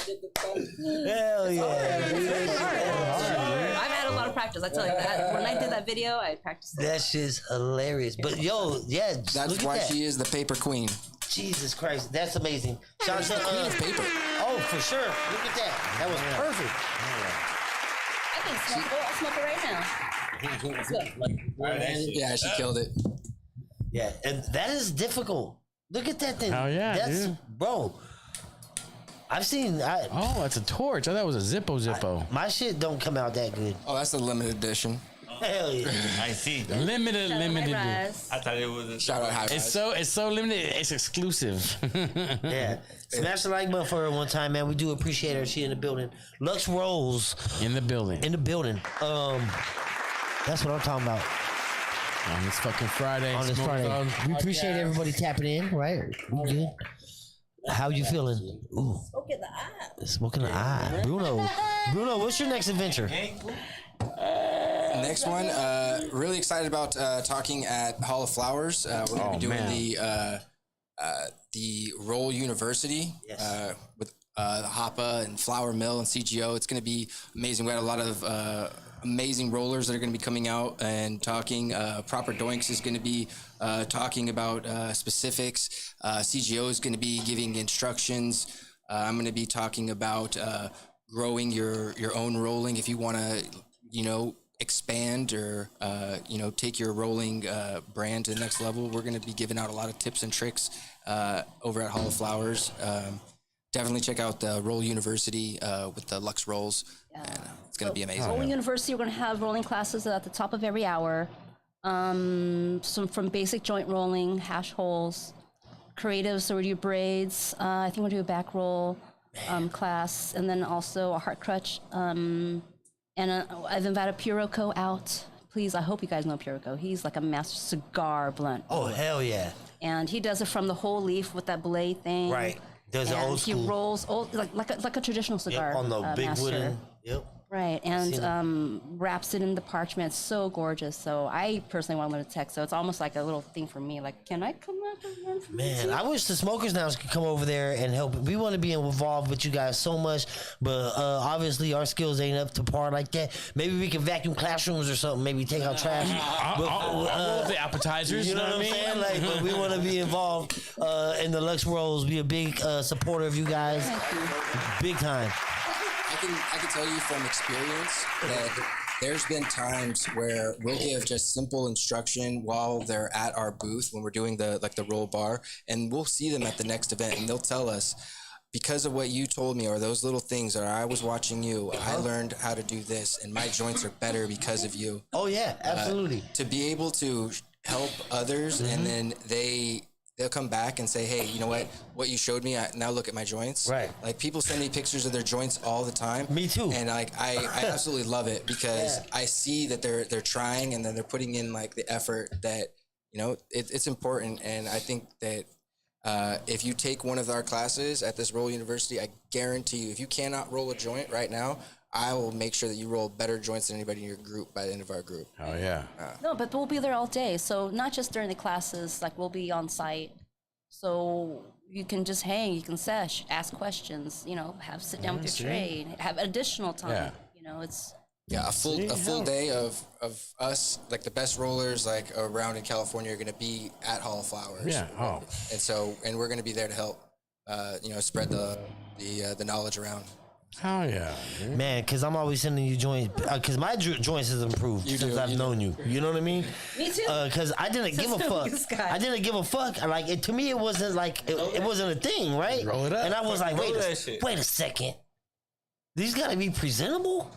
Hell yeah. Hell yeah. I've had a lot of practice. I tell you that. When I did that video, I practiced. That shit's hilarious. But yo, yeah, That's look why at that. she is the paper queen. Jesus Christ, that's amazing. Shout out to Queen of paper. oh, for sure. Look at that. That was perfect. I can smoke it. I'll smoke it right now. Let's go. Yeah, she killed it. Yeah, and that is difficult. Look at that thing. Hell yeah, that's dude. bro. I've seen. Oh, that's a torch. I thought it was a Zippo. My shit don't come out that good. Oh, that's the limited edition. Hell yeah. I see. Limited. Rise. I thought it was a Shout out High It's Rise. so limited. It's exclusive. Yeah. Smash the like button for her one time, man. We do appreciate her. She in the building. Lux Rolls In the building. in the building. That's what I'm talking about. On this fucking Friday. On this Smoke Friday. Dog We appreciate podcast. everybody tapping in, right? We good. How you feeling? Ooh. Smoke in the eye. Smoking the eye. Bruno, what's your next adventure? Next one, really excited about talking at Hall of Flowers. We're going to be doing the Roll University with Hoppa and Flower Mill and CGO. It's going to be amazing. We had a lot of amazing rollers that are going to be coming out and talking. Proper Doinks is going to be talking about specifics. CGO is going to be giving instructions. I'm going to be talking about growing your own rolling if you want to, expand or take your rolling brand to the next level. We're going to be giving out a lot of tips and tricks over at Hall of Flowers. Definitely check out the Roll University with the Lux Rolls. And it's going to be amazing. Rolling University, we're going to have rolling classes at the top of every hour. Some from basic joint rolling, hash holes, creative, so we do braids. I think we'll do a back roll class, and then also a heart crutch. And I've invited Puroco out. Please, I hope you guys know Puroco. He's like a master cigar blunt. Oh, hell yeah. And he does it from the whole leaf with that blade thing. Right. Does it And old school. he rolls old, like a traditional cigar. Yep, on the big master. wooden. Yep. Right, and wraps it in the parchment. It's so gorgeous. So I personally want to learn to tech. So it's almost like a little thing for me. Like, can I come up and learn from Man, you? I wish the Smokers Now could come over there and help. We want to be involved with you guys so much, but obviously our skills ain't up to par like that. Maybe we can vacuum classrooms or something. Maybe take out trash. I'll roll the appetizers. You know what I'm saying? Like, but we want to be involved in the Lux Rolls. Be a big supporter of you guys, big time. I can tell you from experience that there's been times where we'll give just simple instruction while they're at our booth when we're doing the roll bar, and we'll see them at the next event, and they'll tell us, because of what you told me, or those little things, or I was watching you, I learned how to do this, and my joints are better because of you. Oh yeah, absolutely. To be able to help others, and then they'll come back and say, hey, you know what you showed me, now look at my joints. Right. Like, people send me pictures of their joints all the time. Me too. And like I absolutely love it, because I see that they're trying, and then they're putting in like the effort that, you know, it's important. And I think that if you take one of our classes at this Roll University, I guarantee you, if you cannot roll a joint right now, I will make sure that you roll better joints than anybody in your group by the end of our group. Oh yeah. No, but we'll be there all day. So not just during the classes, like we'll be on site. So you can just hang, you can sesh, ask questions, you know, sit down with your tray, have additional time. Yeah. You know, it's Yeah, a full day of us, like the best rollers like around in California, are going to be at Hall of Flowers. Yeah. Oh. And we're going to be there to help, you know, spread the knowledge around. Hell yeah, dude. Man, because I'm always sending you joints, because my joints has improved since I've known you. You know what I mean? Me too. Because I didn't give a fuck. I didn't give a fuck. Like, to me, it wasn't like it wasn't a thing, right? Roll it up. And I was like, wait a second. These gotta be presentable.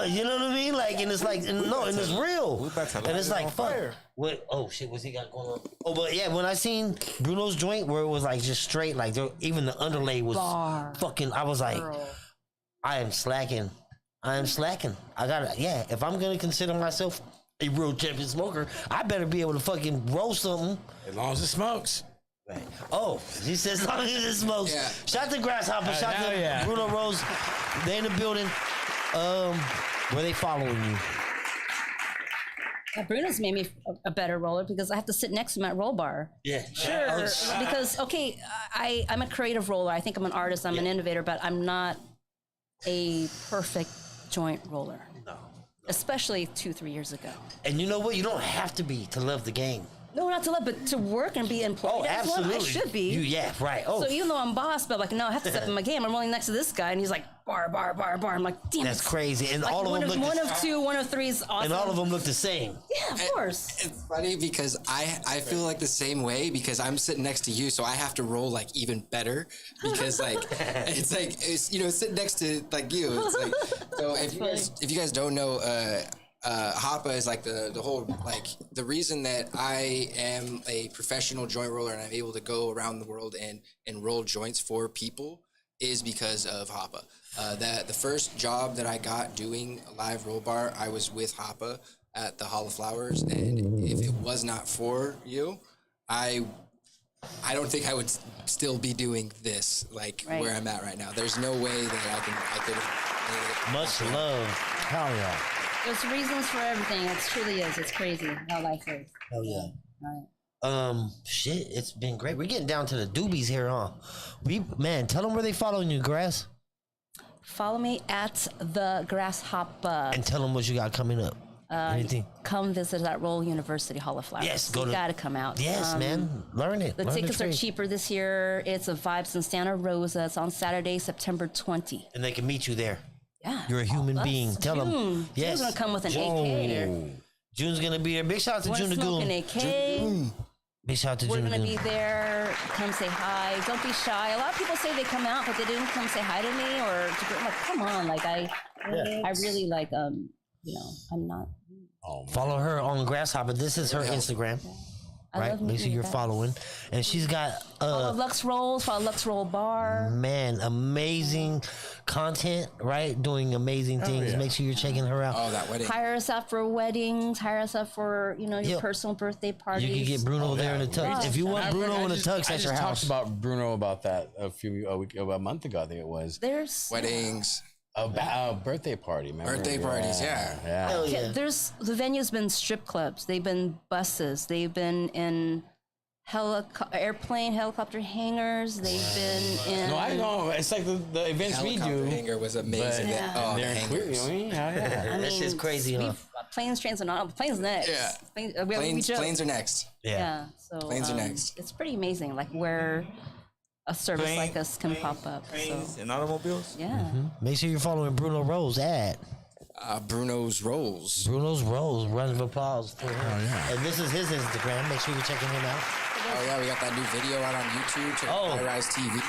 You know what I mean? Like, and it's like, and it's real. And it's like, fuck. What? Oh shit, what's he got going on? Oh, but yeah, when I seen Bruno's joint where it was like just straight, like even the underlay was fucking. I was like, I am slacking. I gotta, if I'm gonna consider myself a real champion smoker, I better be able to fucking roll something. As long as it smokes. Right. Oh, he says as long as it smokes. Yeah. Shout to Grasshoppa, shout to Bruno Rose. They in the building. Were they following you? Yeah, Bruno's made me a better roller because I have to sit next to him at roll bar. Yeah. Sure. Because, okay, I'm a creative roller. I think I'm an artist. I'm an innovator, but I'm not a perfect joint roller. No. Especially 2-3 years ago. And you know what? You don't have to be to love the game. No, not to love, but to work and be employed. Oh, as one, absolutely. I should be. Right. Oh, So even though I'm boss, but like, no, I have to step in my game. I'm rolling next to this guy, and he's like, bar. I'm like, damn. that's crazy. And Like all of them look one of two, one of three is awesome. and all of them look the same. Yeah, of course. It's funny because I feel like the same way, because I'm sitting next to you, so I have to roll like even better, because like it's you know, sitting next to like you. It's like, so if you guys don't know, Hoppa is like the whole, like, the reason that I am a professional joint roller and I'm able to go around the world and roll joints for people is because of Hoppa. That the first job that I got doing a live roll bar, I was with Hoppa at the Hall of Flowers, and if it was not for you, I don't think I would still be doing this where I'm at right now. There's no way that I could. Much love. Hell yeah. There's reasons for everything. It truly is. It's crazy how life is. Hell yeah. Right. Shit, it's been great. We're getting down to the doobies here, huh? Tell them where they following you, Grass. Follow me at the Grasshoppa. And tell them what you got coming up. Anything? Come visit at Roll University Hall of Flowers. Yes, you gotta come out. Yes, man. Learn it. The Learn tickets are trade. cheaper this year. It's a Vibes in Santa Rosa. It's on Saturday, September 20. And they can meet you there. Yeah. You're a human being. Tell them. Yes. June's gonna come with an AK. June's gonna be there. Big shout out to June the Goon. AK. Big shout out to We're June the gonna Goon. be there. Come say hi. Don't be shy. A lot of people say they come out, but they didn't come say hi to me or to, I'm like, come on. Like I really like you know, I'm not. Follow her on Grasshopper. This is her Instagram. Right, make sure you're following, and she's got follow Lux Rolls, follow Lux Roll Bar. Man, amazing content, right? Doing amazing things. yeah. Make sure you're checking her out. Oh, that wedding. Hire us out for weddings. Hire us out for your personal birthday parties. You can get Bruno there in the tux. If you want Bruno in the tux at your house. I just talked about Bruno about that about a month ago, I think it was. There's Weddings. A birthday party, remember? Birthday parties, yeah. Hell yeah. There's the venue's been strip clubs. They've been buses. They've been in airplane helicopter hangars. They've been in. No, I know. It's like the events we Helicopter do. hanger was amazing. Yeah. Oh, the They're hangers. you know what I mean? Hell yeah. That shit's crazy, huh? Planes, trains, and not planes next. Yeah. We joke. Planes are next. Yeah. So Planes are next. It's pretty amazing, like where a service like us can pop up. Planes So and automobiles. yeah. Make sure you're following Bruno Rose at Bruno's Rolls. Bruno's Rose. Round of applause for him. And this is his Instagram. Make sure you're checking him out. Oh yeah, we got that new video out on YouTube. Check out High Rise TV.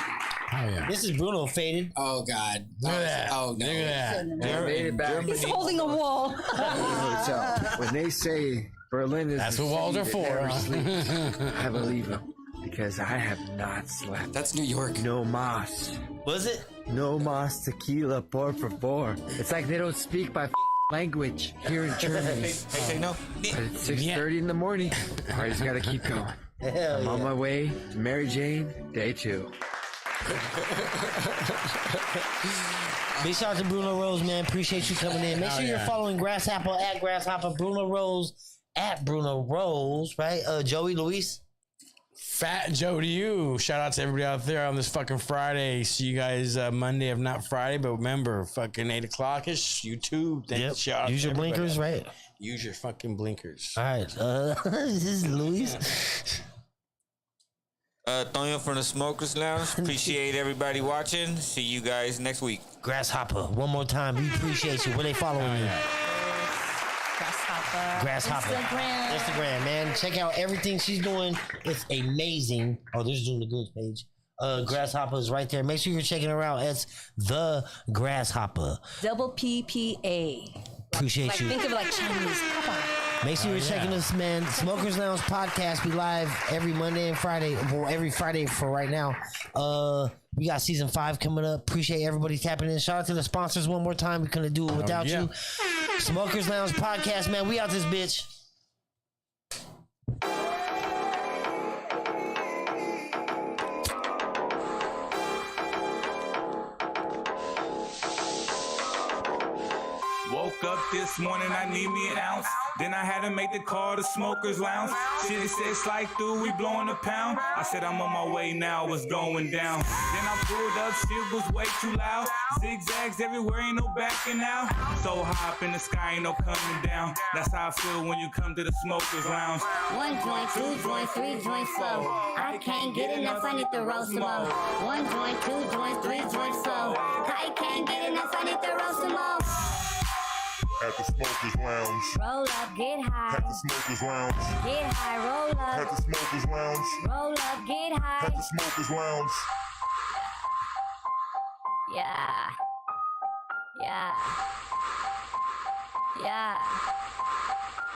Oh yeah. This is Bruno faded. Oh God. Look at that. Oh no. Look at that. I made it back. He's holding a wall. Hotel. When they say Berlin is That's the what walls city are that for, never huh? sleeps, I believe him because I have not slept. That's New York. No mas. Was it? No mas tequila, por favor. It's like they don't speak my language here in Germany. Hey, no. But it's 6:30 in the morning. I just gotta keep going. Hell I'm on yeah. my way to Mary Jane, day 2. Big shout out to Bruno Rose, man. Appreciate you coming in. Make sure you're following Grasshoppa at Grasshoppa, Bruno Rose at Bruno Rose, right? Joey Luis. Fat Joe to you. Shout out to everybody out there on this fucking Friday. See you guys Monday, if not Friday. But remember, fucking 8 o'clock ish. YouTube. Yep. Shout out Use to your everybody. blinkers, right? Use your fucking blinkers. All right. This is Luis. Tonyo from the Smokers Lounge. Appreciate everybody watching. See you guys next week. Grasshoppa. One more time. We appreciate you. Where they following you? Grasshoppa. Instagram, man. Check out everything she's doing. It's amazing. Oh, this is doing the goods page. Grasshoppa is right there. Make sure you're checking her out. It's the Grasshoppa. Double PPA. Appreciate Like you. think of it like Chinese. Papa. Make sure you're checking us, man. Smokers Lounge podcast. We live every Monday and Friday. Well, every Friday for right now. We got season 5 coming up. Appreciate everybody tapping in. Shout out to the sponsors one more time. We couldn't do it without you. Smokers Lounge podcast, man. We out this bitch. Woke up this morning, I need me an ounce. Then I had to make the call to Smokers Lounge. Shit, it said slide through, we blowing a pound. I said I'm on my way now, what's going down? Then I pulled up, shit was way too loud. Zigzags everywhere, ain't no backing out. So high up in the sky, ain't no coming down. That's how I feel when you come to the Smokers Lounge. 1 joint, 2 joints, 3 joints slow. I can't get enough, I need to roast some more. 1 joint, 2 joints, 3 joints slow. I can't get enough, I need to roast some more. At the Smokers Lounge. Roll up, get high. At the Smokers Lounge. Get high, roll At up. the Smokers Lounge. Roll up, get high. At the Smokers Lounge. Yeah. Yeah. Yeah.